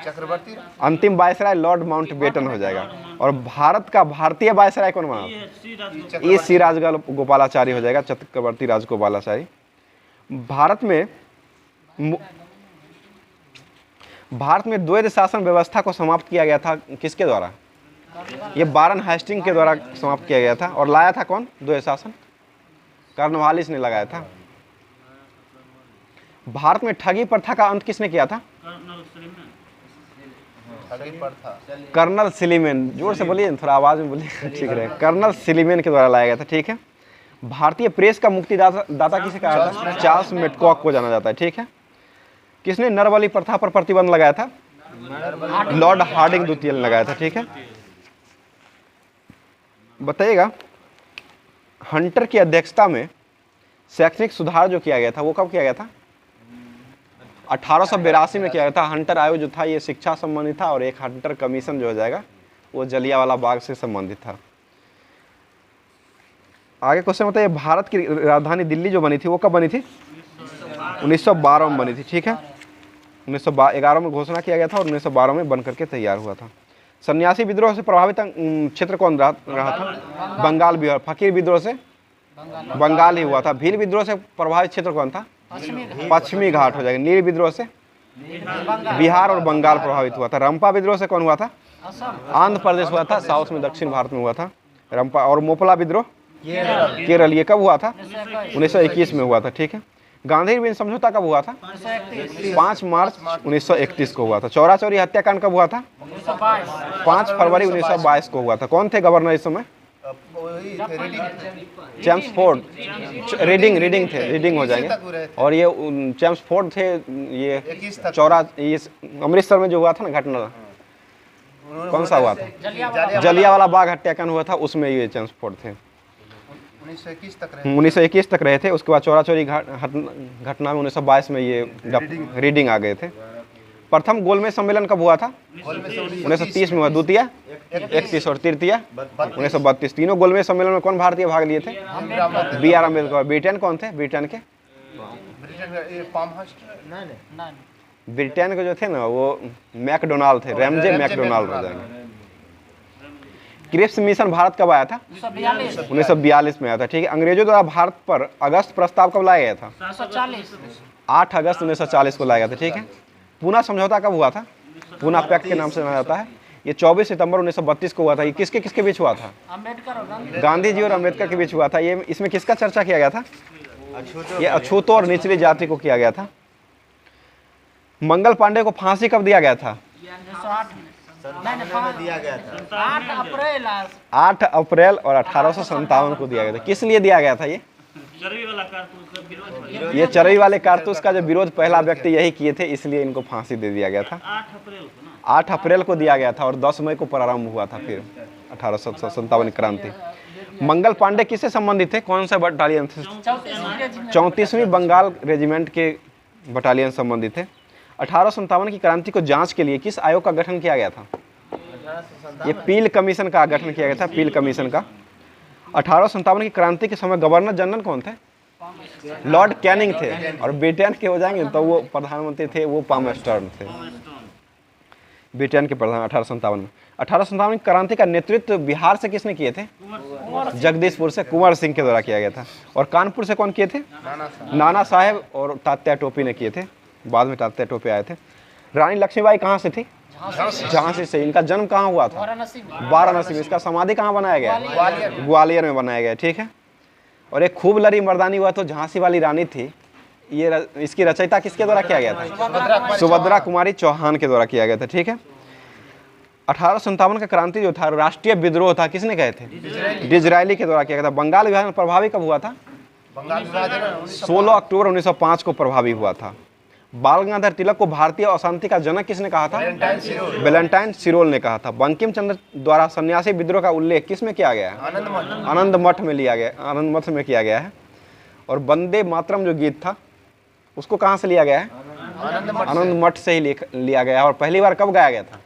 चक्रवर्ती। अंतिम वायसराय लॉर्ड माउंटबेटन हो जाएगा। और भारत का भारतीय वायसराय कौन बना था? ये सी राजगोपालाचारी हो जाएगा, चक्रवर्ती राजगोपालाचारी। भारत में द्वैध शासन व्यवस्था को समाप्त किया गया था किसके द्वारा? ये वारेन हेस्टिंग के द्वारा समाप्त किया गया था। और लाया था कौन द्वैध शासन? कॉर्नवालिस ने लगाया था। भारत में ठगी प्रथा का अंत किसने किया था? कर्नल सिलीमेन। जोर से बोलिए, थोड़ा आवाज में बोलिए, ठीक रहे। कर्नल सिलीमेन के द्वारा लाया गया था। ठीक है। भारतीय प्रेस का मुक्तिदाता किसे कहा जाता है? चार्ल्स मेडकॉक को जाना जाता है। ठीक है। किसने नरबली प्रथा पर प्रतिबंध लगाया था? लॉर्ड हार्डिंग द्वितीय ने लगाया था। ठीक है। बताइएगा, हंटर की अध्यक्षता में शैक्षणिक सुधार जो किया गया था वो कब किया गया था? 1882 में किया गया था। हंटर आयोग जो था ये शिक्षा संबंधित था। और एक हंटर कमीशन जो हो जाएगा वो जलियांवाला बाग से संबंधित था। आगे क्वेश्चन बताइए, भारत की राजधानी दिल्ली जो बनी थी वो कब बनी थी? 1912 में बनी थी। ठीक है। 1911 में घोषणा किया गया था और 1912 में बन करके तैयार हुआ था। सन्यासी विद्रोह से प्रभावित क्षेत्र कौन रहा था? बंगाल बिहार। फकीर विद्रोह से बंगाल ही हुआ था। भील विद्रोह से प्रभावित क्षेत्र कौन था? पश्चिमी घाट हो जाएगा। नील विद्रोह से बिहार और बंगाल प्रभावित हुआ था। रंपा विद्रोह से कौन हुआ था? आंध्र प्रदेश हुआ था। साउथ में, दक्षिण भारत में हुआ था रंपा। और मोपला विद्रोह केरल। ये कब हुआ था? 1921 में हुआ था। ठीक है। गांधी बिन समझौता कब हुआ था? 5 मार्च 1931 को हुआ था। चौरा चौरी हत्याकांड कब हुआ था? 5 फरवरी 1922 को हुआ था। कौन थे गवर्नर इस समय? वही थे, रीडिंग चैम्सफोर्ड रीडिंग थे, रीडिंग हो जाएंगे। तक रहे थे। और ये चैम्सफोर्ड थे, ये 21 तक चौरा ये अमृतसर में जो हुआ था ना घटना, उन्होंने कौन सा हुआ था? जलियांवाला जलियांवाला बाग हत्याकांड हुआ था, उसमें ये चैम्सफोर्ड थे। 1921 तक रहे। 1921 तक रहे थे। उसके बाद चौरा चौरी घटना में 1922 में ये रीडिंग आ गए थे। प्रथम गोलमेज सम्मेलन कब हुआ था? गोल में से 1930 में हुआ। द्वितीय 31 और तृतीय 1932। तीनों गोलमेज सम्मेलन में कौन भारतीय भाग लिए थे? B are Ambedkar. ब्रिटेन कौन थे? ब्रिटेन के ब्रिटेन का ये पाम ब्रिटेन के जो थे ना वो मैकडोनाल्ड थे, रैमजे मैकडोनाल्ड हो जाएंगे। क्रिप्स मिशन भारत कब आया था? 1942 में आया था, ठीक है। अंग्रेजों द्वारा भारत पर अगस्त प्रस्ताव कब लाया गया था? 8 अगस्त 1940 को लाया गया था, ठीक है। पूना समझौता कब हुआ था? पूना पैक्ट के नाम से जाना जाता है। ये 24 सितंबर 1932 को हुआ था। ये किसके किसके बीच हुआ था? गांधी जी और अम्बेडकर के बीच हुआ था। ये इसमें किसका चर्चा किया गया था? ये अछूतों और निचली जाति को किया गया था। मंगल पांडे को फांसी कब दिया गया था? 8 अप्रैल और 1857 को दिया गया था। किस लिए दिया गया था? ये चरबी वाले कारतूस का जो विरोध पहला व्यक्ति यही किए थे, इसलिए इनको फांसी दे दिया गया था। 8 अप्रैल को दिया गया था और 10 मई को प्रारंभ हुआ था फिर 1857 क्रांति। मंगल पांडे किससे संबंधित थे? कौन सा बटालियन थे? 34वीं बंगाल रेजिमेंट के बटालियन संबंधित थे। 1857 की क्रांति को जांच के लिए किस आयोग का गठन किया गया था? ये पील कमीशन का गठन किया गया था, पील कमीशन का। 1857 की क्रांति के समय गवर्नर जनरल कौन थे? लॉर्ड कैनिंग थे। और ब्रिटेन के हो जाएंगे तो वो प्रधानमंत्री थे, वो पामस्टर्न थे, ब्रिटेन के प्रधान 1857 में। 1857 की क्रांति का नेतृत्व बिहार से किसने किए थे? जगदीशपुर से कुंवर सिंह के द्वारा किया गया था। और कानपुर से कौन किए थे? नाना साहेब और तात्या टोपी ने किए थे। बाद में तात्या टोपे आए थे। रानी लक्ष्मीबाई कहाँ से थी? झांसी से। इनका जन्म कहाँ हुआ था? वाराणसी में। इसका समाधि कहाँ बनाया गया? ग्वालियर में बनाया गया, ठीक है। और एक खूब लड़ी मर्दानी हुआ तो झांसी वाली रानी थी। ये इसकी रचयिता किसके द्वारा किया गया था? सुभद्रा कुमारी चौहान के द्वारा किया गया था, ठीक है। 1857 का क्रांति जो था राष्ट्रीय विद्रोह था, किसने कहे थे? डिजरायली के द्वारा किया गया था। बंगाल विभाजन प्रभावी कब हुआ था? 16 अक्टूबर 1905 को प्रभावी हुआ था। बाल गंगाधर तिलक को भारतीय अशांति का जनक किसने कहा था? वैलेंटाइन सिरोल ने कहा था। बंकिम चंद्र द्वारा सन्यासी विद्रोह का उल्लेख किसमें किया गया है? आनंद मठ में लिया गया, आनंद मठ में किया गया है। और वंदे मातरम जो गीत था उसको कहाँ से लिया गया है? आनंद मठ से ही लिया गया है। और पहली बार कब गाया गया था?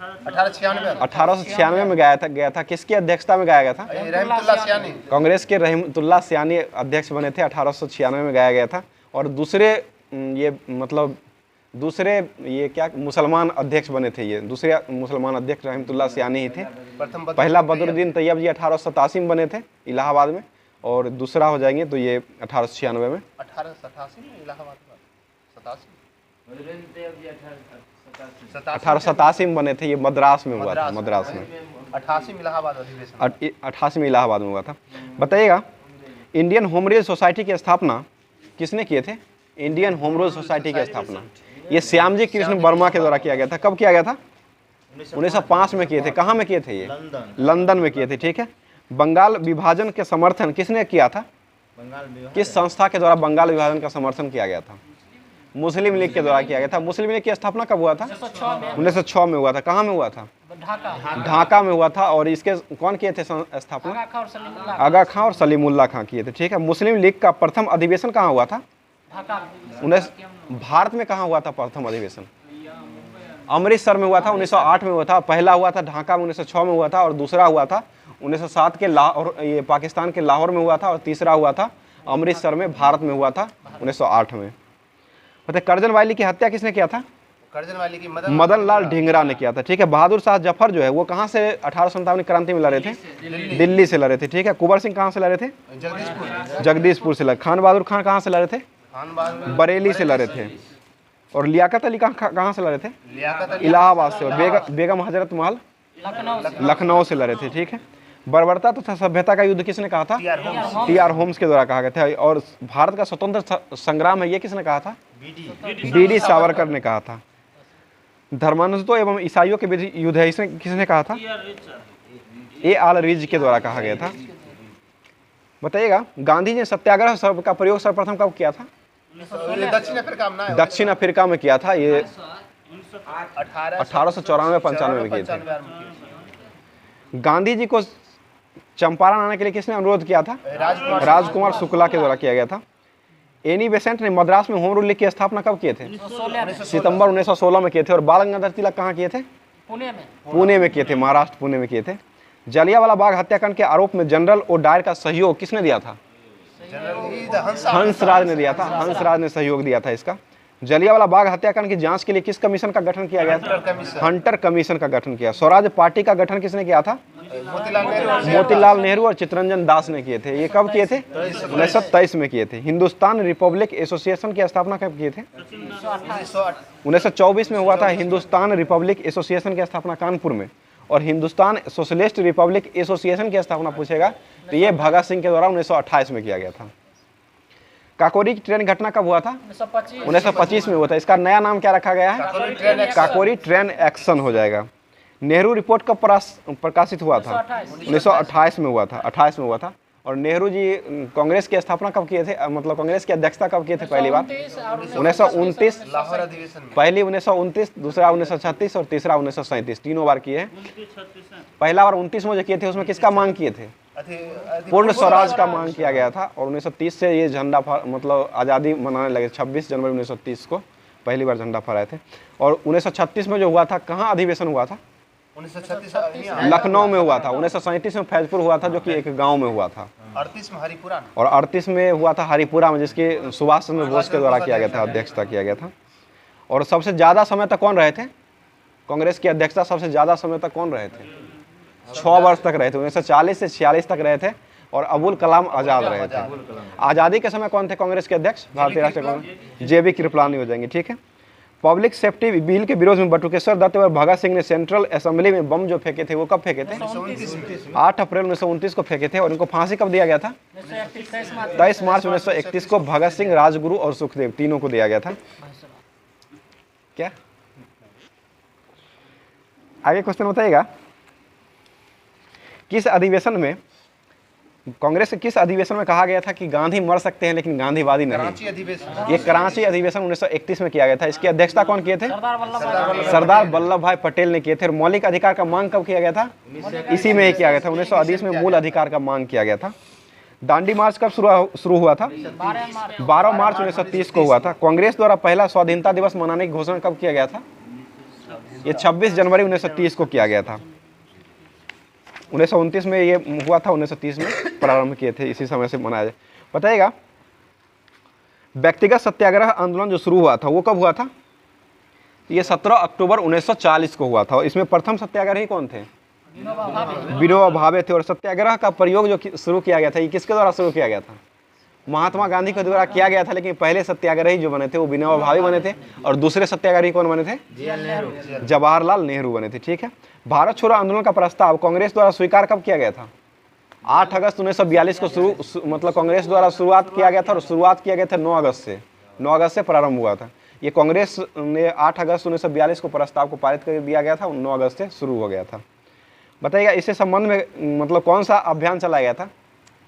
1896 में गया था। किसकी अध्यक्षता में गाया गया था? कांग्रेस के रहमतुल्लाह सियानी अध्यक्ष बने थे। 1896 में गाया गया था। और दूसरे ये क्या मुसलमान अध्यक्ष बने थे? ये दूसरे मुसलमान अध्यक्ष रहमतुल्लाह सियानी ही थे। पहला बदरुद्दीन तैयब जी 1887 में बने थे इलाहाबाद में। और दूसरा हो जाएंगे तो ये 1896 में। 1887 में बने थे। ये मद्रास में हुआ था, मद्रास में। 88 में इलाहाबाद अधिवेशन, 88 में इलाहाबाद में हुआ था। बताइएगा इंडियन होम रूल सोसाइटी की स्थापना किसने किए थे? इंडियन होम रूल सोसाइटी की स्थापना ये श्यामजी कृष्ण वर्मा के द्वारा किया गया था। कब किया गया था? 1905 में किए थे। कहाँ में किए थे? ये लंदन में किए थे, ठीक है। बंगाल विभाजन के समर्थन किसने किया था? किस संस्था के द्वारा बंगाल विभाजन का समर्थन किया गया था? मुस्लिम लीग के द्वारा किया गया था। मुस्लिम लीग की स्थापना कब हुआ था? 1906 में हुआ था। कहाँ में हुआ था? ढाका में हुआ था। और इसके कौन किए थे स्थापना? आगा खां और सलीमुल्लाह खां किए थे, ठीक है। मुस्लिम लीग का प्रथम अधिवेशन कहाँ हुआ था? भारत में कहाँ हुआ था प्रथम अधिवेशन? अमृतसर में हुआ था, 1908 में हुआ था। पहला हुआ था ढाका में 1906 में हुआ था। और दूसरा हुआ था 1907 के लाहौर, ये पाकिस्तान के लाहौर में हुआ था। और तीसरा हुआ था अमृतसर में, भारत में हुआ था 1908 में। बताइए करजन वाली की हत्या किसने किया था? करजन वाली की मदन लाल ढींगरा ने किया था, ठीक है। बहादुर शाह जफर जो है वो कहाँ से 1857 क्रांति में लड़े थे? दिल्ली से लड़े थे, ठीक है। कुंवर सिंह कहाँ से लड़े थे? जगदीशपुर से लड़े। खान बहादुर खान कहाँ से लड़े थे? बरेली से लड़े थे। और लियाकत अली कहाँ से लड़े थे? इलाहाबाद से। और बेगम हजरत महल लखनऊ से लड़े थे, ठीक है। बर्बरता तथा सभ्यता का युद्ध किसने कहा था? टी.आर. होम्स के द्वारा कहा गया था। और भारत का स्वतंत्र संग्राम है ये किसने कहा था? बी.डी. सावरकर ने कहा था। धर्मांधों एवं ईसाइयों के बीच युद्ध है, इसने किसने कहा था? ए. आल रीज के द्वारा कहा गया था। बताइएगा गांधी जी ने सत्याग्रह शब्द का प्रयोग सर्वप्रथम कब किया था? ये दक्षिण अफ्रीका में ना दक्षिण अफ्रीका में किया था। ये 1894-95 में किए थे। गांधी जी को चंपारण आने के लिए किसने अनुरोध किया था? राजकुमार शुक्ला के द्वारा किया गया था। एनी बेसेंट ने मद्रास में होम रूल लीग की स्थापना कब किए थे? सितंबर 1916 में किए थे। और बाल गंगाधर तिलक कहाँ किए थे? पुणे में किए थे, महाराष्ट्र पुणे में किए थे। जलियांवाला बाग हत्याकांड के आरोप में जनरल ओ डायर का सहयोग किसने दिया था? हंसराज ने दिया था। हंसराज ने सहयोग दिया था इसका। जलियांवाला बाग हत्याकांड की जांच के लिए किस कमीशन का गठन किया गया था? हंटर कमीशन का गठन किया। स्वराज पार्टी का गठन किसने किया था? मोतीलाल नेहरू और चित्तरंजन दास ने किए थे। ये कब किए थे? 1923 में किए थे। हिंदुस्तान रिपब्लिक एसोसिएशन की स्थापना कब किए थे? 1924 में हुआ था हिंदुस्तान रिपब्लिक एसोसिएशन की स्थापना कानपुर में। और हिंदुस्तान सोशलिस्ट रिपब्लिक एसोसिएशन की स्थापना पूछेगा तो ये भगत सिंह के द्वारा 1928 में किया गया था। काकोरी की ट्रेन घटना कब हुआ था? 1925 में हुआ था। इसका नया नाम क्या रखा गया है? काकोरी ट्रेन एक्शन हो जाएगा। नेहरू रिपोर्ट कब प्रकाशित हुआ था? 1928 में हुआ था। 28 में हुआ था। और नेहरू जी कांग्रेस की स्थापना कब किए थे? मतलब कांग्रेस की अध्यक्षता कब किए थे पहली बार? 1929 लाहौर अधिवेशन में। पहली 1929, दूसरा 1936 और तीसरा 1937, तीनों बार किए हैं। पहला बार 29 में जो किए थे उसमें किसका मांग किए थे? पूर्ण स्वराज का मांग किया गया था। और 1930 से ये झंडा मतलब आज़ादी मनाने लगे। 26 जनवरी 1930 को पहली बार झंडा फहराए थे। और 1936 में जो हुआ था, कहाँ अधिवेशन हुआ था? 1936 लखनऊ में हुआ था। 1937 में फैजपुर हुआ था, जो कि एक गांव में हुआ था। 38 में हरिपुरा। और 38 में हुआ था हरिपुरा में, जिसके सुभाष चंद्र बोस के द्वारा किया गया था, अध्यक्षता किया गया था। और सबसे ज़्यादा समय तक कौन रहे थे? कांग्रेस की अध्यक्षता सबसे ज़्यादा समय तक कौन रहे थे? 6 वर्ष तक रहे थे। 1940 से 46 तक रहे थे। और अबुल कलाम आज़ाद रहे थे। आज़ादी के समय कौन थे कांग्रेस के अध्यक्ष? भारतीय राष्ट्रीय कांग्रेस JB कृपलानी हो जाएंगे। ठीक है। पब्लिक सेफ्टी बिल के विरोध में बटुकेश्वर दत्त और भगत सिंह ने सेंट्रल असेंबली में बम जो फेंके थे वो कब फेंके थे? 8 अप्रैल 1929 को फेंके थे। और इनको फांसी कब दिया गया था? 23 मार्च 1931 को भगत सिंह, राजगुरु और सुखदेव तीनों को दिया गया था। क्या आगे क्वेश्चन बताइएगा? किस अधिवेशन में कांग्रेस के किस अधिवेशन में कहा गया था कि गांधी मर सकते हैं लेकिन गांधीवादी नहीं? कराची अधिवेशन। ये कराची अधिवेशन 1931 में किया गया था। इसकी अध्यक्षता कौन किए थे? सरदार वल्लभ भाई पटेल ने किए थे। और मौलिक अधिकार का मांग कब किया गया था? इसी में ही किया गया था। 1920 में मूल अधिकार का मांग किया गया था। दांडी मार्च कब शुरू हुआ था? 12 मार्च 1930 को हुआ था। कांग्रेस द्वारा पहला स्वाधीनता दिवस मनाने की घोषणा कब किया गया था? ये 26 जनवरी 1930 को किया गया था। 1929 में ये हुआ था, 1930 में प्रारंभ किए थे। इसी समय से मनाया जाए। बताइएगा व्यक्तिगत सत्याग्रह आंदोलन जो शुरू हुआ था वो कब हुआ था? ये 17 अक्टूबर 1940 को हुआ था। और इसमें प्रथम सत्याग्रही कौन थे? विनोबा भावे थे। और सत्याग्रह का प्रयोग जो शुरू किया गया था ये किसके द्वारा शुरू किया गया था? महात्मा गांधी के द्वारा किया गया था। लेकिन पहले सत्याग्रही जो बने थे वो विनोबा भावे बने थे। और दूसरे सत्याग्रही कौन बने थे? जवाहरलाल नेहरू बने थे। ठीक है। भारत छोड़ो आंदोलन का प्रस्ताव कांग्रेस द्वारा स्वीकार कब किया गया था? 8 अगस्त 1942 को मतलब कांग्रेस द्वारा शुरुआत किया गया था। और शुरुआत किया गया था 9 अगस्त से। 9 अगस्त से प्रारंभ हुआ था। ये कांग्रेस ने 8 अगस्त 1942 को प्रस्ताव को पारित कर दिया गया था। 9 अगस्त से शुरू हो गया था। बताइएगा इससे संबंध में मतलब कौन सा अभियान चलाया गया था?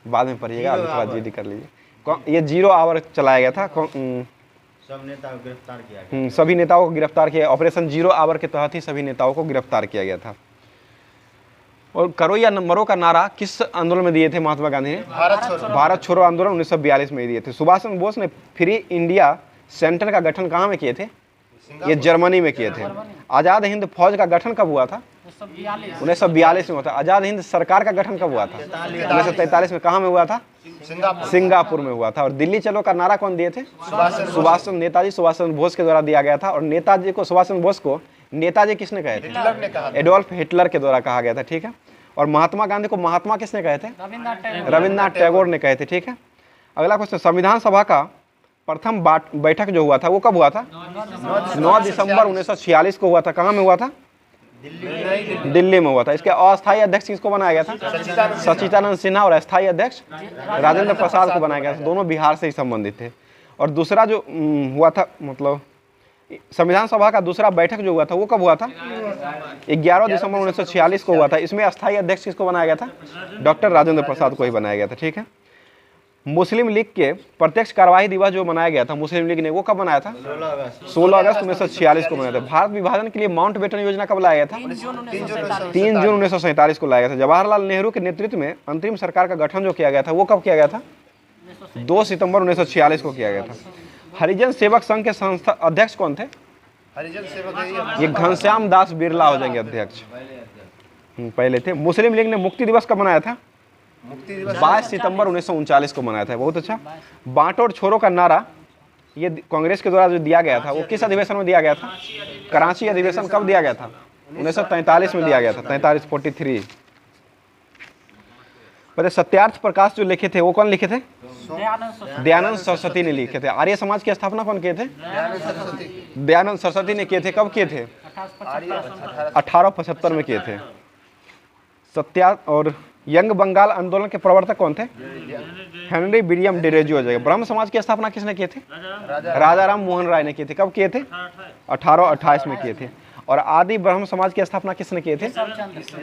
बाद में पढ़िएगा, अभी थोड़ा जीडी कर लीजिए। ये 0 आवर चलाया गया था। सब नेताओं को गिरफ्तार किया गया। सभी नेताओं को गिरफ्तार किया। ऑपरेशन 0 आवर के तहत ही सभी नेताओं को गिरफ्तार किया गया था। और करो या मरो का नारा किस आंदोलन में दिए थे महात्मा गांधी ने? भारत छोड़ो आंदोलन 1942 में दिए थे। सुभाष चंद्र बोस ने फ्री इंडिया सेंटर का गठन कहाँ में किए थे? ये जर्मनी में किए थे। आज़ाद हिंद फौज का गठन कब हुआ था? 1942 में हुआ था। आज़ाद हिंद सरकार का गठन कब हुआ था? 1943 में। कहाँ में हुआ था? सिंगापुर में हुआ था। और दिल्ली चलो का नारा कौन दिए थे? नेताजी सुभाष चंद्र बोस के द्वारा दिया गया था। और नेताजी को, सुभाष चंद्र बोस को नेताजी किसने कहे थे? एडोल्फ हिटलर के द्वारा कहा गया था। ठीक है। और महात्मा गांधी को महात्मा किसने कहे थे? रविन्द्रनाथ टैगोर ने कहे थे। ठीक है। अगला क्वेश्चन, संविधान सभा का प्रथम बैठक जो हुआ था वो कब हुआ था? 9 दिसंबर 1946 को हुआ था। कहाँ में हुआ था? दिल्ली में हुआ था। इसके अस्थायी अध्यक्ष किसको बनाया गया था? सच्चिदानंद सिन्हा। और अस्थायी अध्यक्ष राजेंद्र प्रसाद को बनाया गया था। दोनों बिहार से ही संबंधित थे। और दूसरा जो हुआ था मतलब संविधान सभा का दूसरा बैठक जो हुआ था वो कब हुआ था? 11 दिसंबर 1946 को हुआ था। इसमें अस्थायी अध्यक्ष किसको बनाया गया था? डॉक्टर राजेंद्र प्रसाद को ही बनाया गया था। ठीक है। मुस्लिम लीग के प्रत्यक्ष कार्यवाही दिवस जो मनाया गया था मुस्लिम लीग ने, वो कब मनाया था? 16 अगस्त 1946 को मनाया था। भारत विभाजन के लिए माउंट बेटन योजना कब लाया गया था? 3 जून 1947 को लाया गया था। जवाहरलाल नेहरू के नेतृत्व में अंतरिम सरकार का गठन जो किया गया था वो कब किया गया था? 2 सितंबर 1946 को किया गया था। हरिजन सेवक संघ के संस्था अध्यक्ष कौन थे? हरिजन सेवक ये घनश्याम दास बिरला हो जाएंगे अध्यक्ष, पहले थे। मुस्लिम लीग ने मुक्ति दिवस कब मनाया था? मुक्ति दिवस 22 सितंबर 1939 को मनाया था। बहुत अच्छा। बांटो और छोड़ो का नारा ये कांग्रेस के द्वारा जो दिया गया था वो किस अधिवेशन में दिया गया था? कराची अधिवेशन कब दिया गया था? 1943 में दिया गया था, 43 पता सत्यार्थ प्रकाश जो लिखे थे वो कौन लिखे थे? दयानंद सरस्वती ने लिखे थे। आर्य समाज की स्थापना कौन किए थे? दयानंद सरस्वती ने किए थे। कब किए थे? 1875 में किए थे। सत्यार्थ और यंग बंगाल आंदोलन के प्रवर्तक कौन थे? हेनरी विलियम डिरेजो हो जाएगा। ब्रह्म समाज की स्थापना किसने किए थे? राजा राम मोहन राय ने किए थे। कब किए थे? 1828 में किए थे। और आदि ब्रह्म समाज की स्थापना किसने किए थे?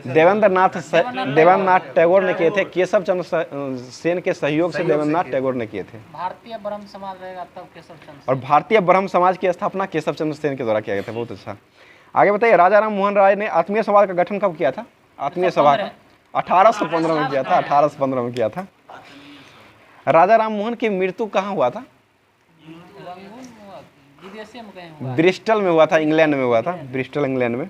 देवेंद्रनाथ टैगोर ने किए थे। केशव चंद्र सेन के सहयोग से देवेंद्रनाथ टैगोर ने किए थे। भारतीय ब्रह्म समाज रहेगा तब केशव चंद्र। और भारतीय ब्रह्म समाज की स्थापना केशव चंद्र सेन के द्वारा किया गया था। बहुत अच्छा। आगे बताइए, राजा राम मोहन राय ने आत्मीय समाज का गठन कब किया था? आत्मीय सभा का 1815 में किया था। 1815 में किया था। राजा राम मोहन की मृत्यु कहाँ हुआ था? ब्रिस्टल में हुआ था, इंग्लैंड में हुआ था। ब्रिस्टल इंग्लैंड में।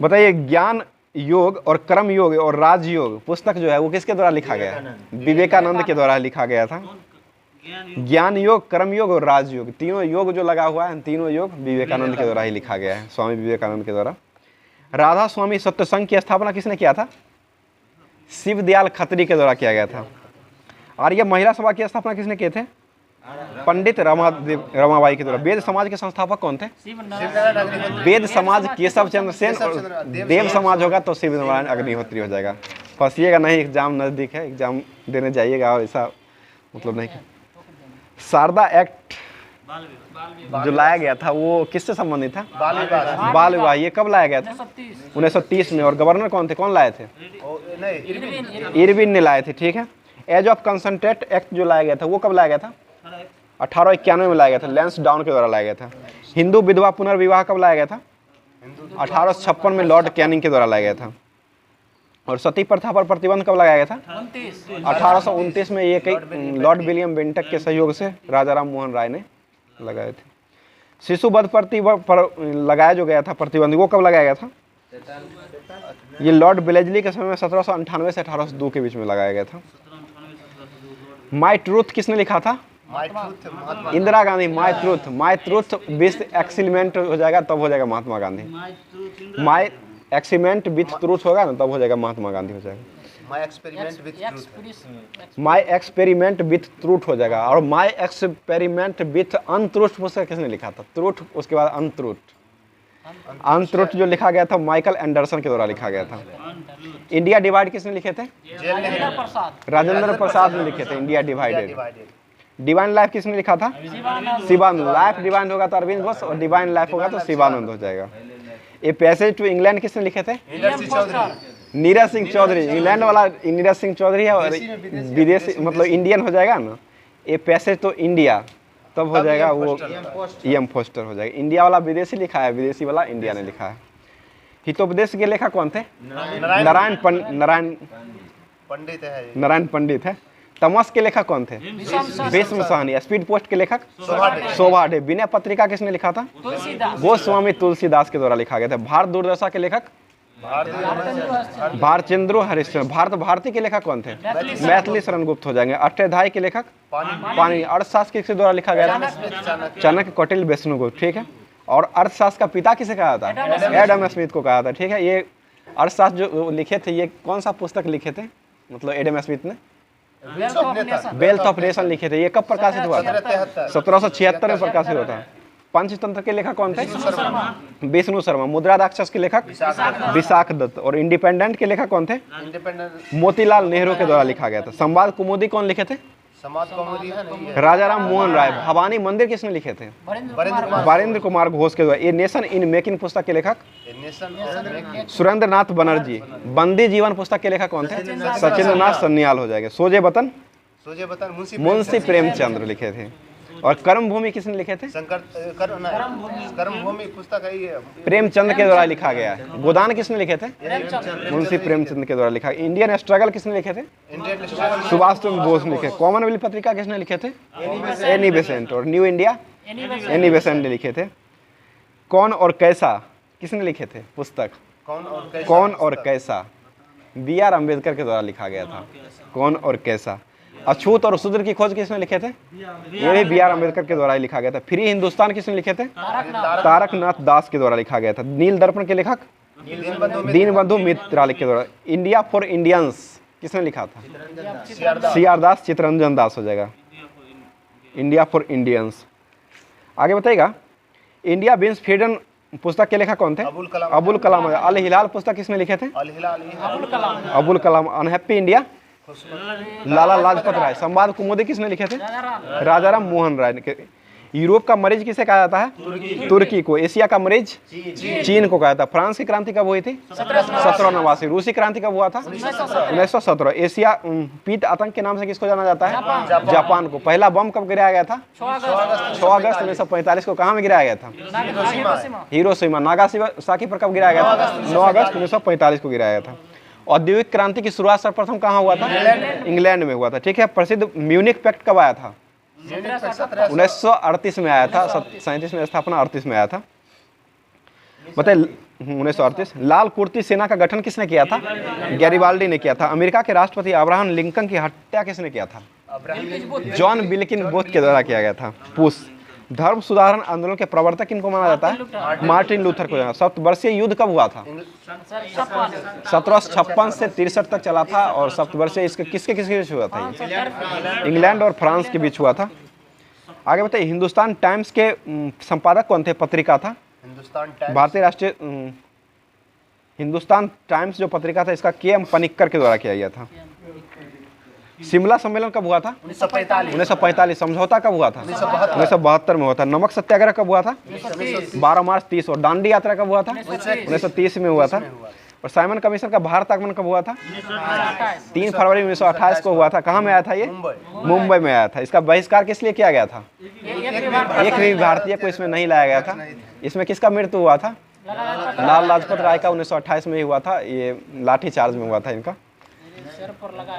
बताइए, ज्ञान योग और कर्म योग और राजयोग पुस्तक जो है वो किसके द्वारा लिखा गया है? विवेकानंद के द्वारा लिखा गया था। ज्ञान योग, कर्म योग और राजयोग, तीनों योग जो लगा हुआ है, तीनों योग विवेकानंद के द्वारा ही लिखा गया है, स्वामी विवेकानंद के द्वारा। राधा स्वामी सत्संग की स्थापना किसने किया था? शिवदयाल खत्री के द्वारा किया गया था। आर्य महिला सभा की स्थापना किसने किए थे? पंडित रमाबाई के द्वारा। वेद समाज के संस्थापक कौन थे? वेद समाज केशव चंद्र सेन। और देव समाज होगा तो शिव नारायण अग्निहोत्री हो जाएगा। फंसिएगा नहीं, एग्जाम नजदीक है, एग्जाम देने जाइएगा और ऐसा मतलब नहीं। शारदा एक्ट जो लाया गया था वो किससे संबंधित था? बाल विवाह। ये कब लाया गया था? 1930 में। और गवर्नर कौन थे? कौन लाए थे? इरविन ने लाए थे। ठीक है। एज ऑफ कंसंट्रेट एक्ट जो लाया गया था वो कब लाया गया था? 1891 में लाया गया था। लैंस डाउन के द्वारा लाया गया था। हिंदू विधवा पुनर्विवाह कब लाया गया था? 1856 में लॉर्ड कैनिंग के द्वारा लाया गया था। और सती प्रथा पर प्रतिबंध कब लगाया गया था? 1829 में। ये कई लॉर्ड विलियम बेंटक के सहयोग से राजा राम मोहन राय ने लगाए थे। शिशु वध पर लगाया जो गया था प्रतिबंध वो कब लगाया गया था? ये लॉर्ड ब्लेजली के समय में 1798 से 1802 के बीच में लगाया गया था। माई ट्रूथ किसने लिखा था? Indira Gandhi. My truth with experiment हो जाएगा तब हो जाएगा Mahatma Gandhi. My experiment with truth होगा ना तब हो जाएगा महात्मा गांधी हो जाएगा। माई एक्सपेरिमेंट विथ ट्रूथ हो जाएगा। और माई एक्सपेरिमेंट विथ अनट्रूथ पुस्तक किसने लिखा था? ट्रूथ उसके बाद अनट्रूथ। अनट्रूथ जो लिखा गया था माइकल एंडरसन के द्वारा लिखा गया था। इंडिया डिवाइड किसने लिखे थे? राजेंद्र प्रसाद ने लिखे थे इंडिया डिवाइडेड। डिवाइन लाइफ किसने लिखा था? शिवानंद। लाइफ डिवाइन होगा तो अरविंद घोष और डिवाइन लाइफ होगा तो शिवानंद हो जाएगा। ए पैसेज टू इंग्लैंड किसने लिखे थे? नीरज सिंह चौधरी। इंग्लैंड वाला नीरज सिंह चौधरी है और विदेशी मतलब इंडियन हो जाएगा ना। ए पैसेज तो इंडिया तब हो जाएगा वो एम फोस्टर हो जाएगा। इंडिया वाला विदेशी लिखा है, विदेशी वाला इंडिया ने लिखा है। हितोपदेश के लेखक कौन थे? नारायण पंडित है। तमस के लेखक कौन थे? भीष्म सहनी। स्पीड पोस्ट के लेखक शोभा डे। विनय पत्रिका किसने लिखा था? गोस्वामी तुलसीदास के द्वारा लिखा गया था। भारत दूरदर्शा के लेखक भारतेंदु हरिश्चंद्र। भारत भारती के लेखक कौन थे? मैथिली शरण गुप्त हो जाएंगे। अष्टाध्यायी के लेखक पाणिनि। अर्थशास्त्र किसके द्वारा लिखा गया था? चाणक्य, कौटिल्य, विष्णुगुप्त। ठीक है। और अर्थशास्त्र का पिता किसे कहा था? एडम स्मिथ को कहा था। ठीक है। ये अर्थशास्त्र जो लिखे थे ये कौन सा पुस्तक लिखे थे? मतलब एडम स्मिथ ने वेल्थ ऑफ नेशन लिखे थे। ये कब प्रकाशित हुआ था? 1776 में प्रकाशित हुआ था। पंचतंत्र के लेखक कौन थे? विष्णु शर्मा। मुद्रा राक्षस के लेखक विशाख दत्त। और इंडिपेंडेंट के लेखक कौन थे? मोतीलाल नेहरू के द्वारा लिखा गया था। संवाद कुमुदी कौन लिखे थे? समाज कौमुदी है। राजा राम मोहन राय। भवानी मंदिर किसने लिखे थे? वीरेंद्र कुमार घोष के द्वारा। ए नेशन इन मेकिंग पुस्तक के लेखक नेशन सुरेंद्र नाथ बनर्जी। बंदी जीवन पुस्तक के लेखक कौन थे? सचिंद्र नाथ सन्याल हो जाएगा। सोजे वतन मुंशी प्रेमचंद्र लिखे थे। और कर्मभूमि किसने लिखे थे? कर्मभूमि पुस्तक है ये प्रेमचंद के द्वारा लिखा गया है। गोदान किसने लिखे थे? मुंशी प्रेमचंद के द्वारा लिखा। इंडियन स्ट्रगल किसने लिखे थे? सुभाष चंद्र बोस ने लिखे। कॉमनवेल्थ पत्रिका किसने लिखे थे? Annie Besant. और न्यू इंडिया एनी बेसेंट ने लिखे थे। कौन और कैसा किसने लिखे थे पुस्तक? कौन और कैसा बी आर अम्बेडकर के द्वारा लिखा गया था। कौन और कैसा। अछूत और शूद्र की खोज किसने लिखे थे? ये भी बी आर अम्बेडकर के द्वारा लिखा गया था। फ्री हिंदुस्तान किसने लिखे थे? तारकनाथ दास के द्वारा लिखा गया था। नील दर्पण के लेखक दीनबंधु मित्र के द्वारा। इंडिया फॉर इंडियंस किसने लिखा था? CR दास चितरंजन दास हो जाएगा। India for Indians. आगे बताइएगा। इंडिया बीन्स फ्रीडम पुस्तक के लेखक कौन थे? अबुल कलाम। अल हिलाल पुस्तक किसने लिखे थे? अबुल कलाम। Unhappy India Lala Lajpat Rai. संवाद कुमुदी किसने लिखे थे? राजा राम मोहन राय ने। यूरोप का मरीज किसे कहा जाता है? तुर्की को। एशिया का मरीज चीन को कहा जाता है। फ्रांस की क्रांति कब हुई थी? 1789। रूसी क्रांति कब हुआ था? 1917। एशिया पीत आतंक के नाम से किसको जाना जाता है? जापान को। पहला बम कब गिराया गया था? 6 अगस्त 1945 को। कहाँ में गिराया गया था? हिरोशिमा। नागासाकी पर कब गिराया गया था? 9 अगस्त 1945 को गिराया गया था। औद्योगिक क्रांति की शुरुआत सर्वप्रथम कहाँ हुआ था? इंग्लैंड में हुआ था। ठीक है। प्रसिद्ध म्यूनिक पैक्ट कब आया था? 1938 में आया था। 37 में स्थापना, 38 में आया था। बताइए 1938। लाल कुर्ती सेना का गठन किसने किया था? गैरिबाल्डी ने किया था। अमेरिका के राष्ट्रपति अब्राहम लिंकन की हत्या किसने किया था? जॉन बिल्किन बूथ के द्वारा किया गया था। पुश। धर्म सुधारण आंदोलन के प्रवर्तक किनको माना जाता है? मार्टिन लूथर को। सप्तवर्षीय युद्ध कब हुआ था? 1756 से 63 तक चला था। और सप्तवर्षीय इसके किसके बीच हुआ था? इंग्लैंड और फ्रांस के बीच हुआ था। आगे बताइए। हिंदुस्तान टाइम्स के संपादक कौन थे? पत्रिका था भारतीय राष्ट्रीय हिंदुस्तान टाइम्स जो पत्रिका था इसका KM पनिक्कर के द्वारा किया गया था। शिमला सम्मेलन कब हुआ था? 1945। समझौता कब हुआ था? 1972 में हुआ था। नमक सत्याग्रह कब हुआ था? 12 मार्च 30। और दांडी यात्रा कब हुआ था? 1930 में हुआ था। और साइमन कमीशन का भारत आगमन कब हुआ था? 3 फरवरी 1928 को हुआ था। कहाँ में आया था ये? मुंबई में आया था। इसका बहिष्कार किस लिए किया गया था? एक भी भारतीय को इसमें नहीं लाया गया था। इसमें किसका मृत्यु हुआ था? लाला लाजपत राय का 1928 में ही हुआ था। ये लाठी चार्ज में हुआ था। इनका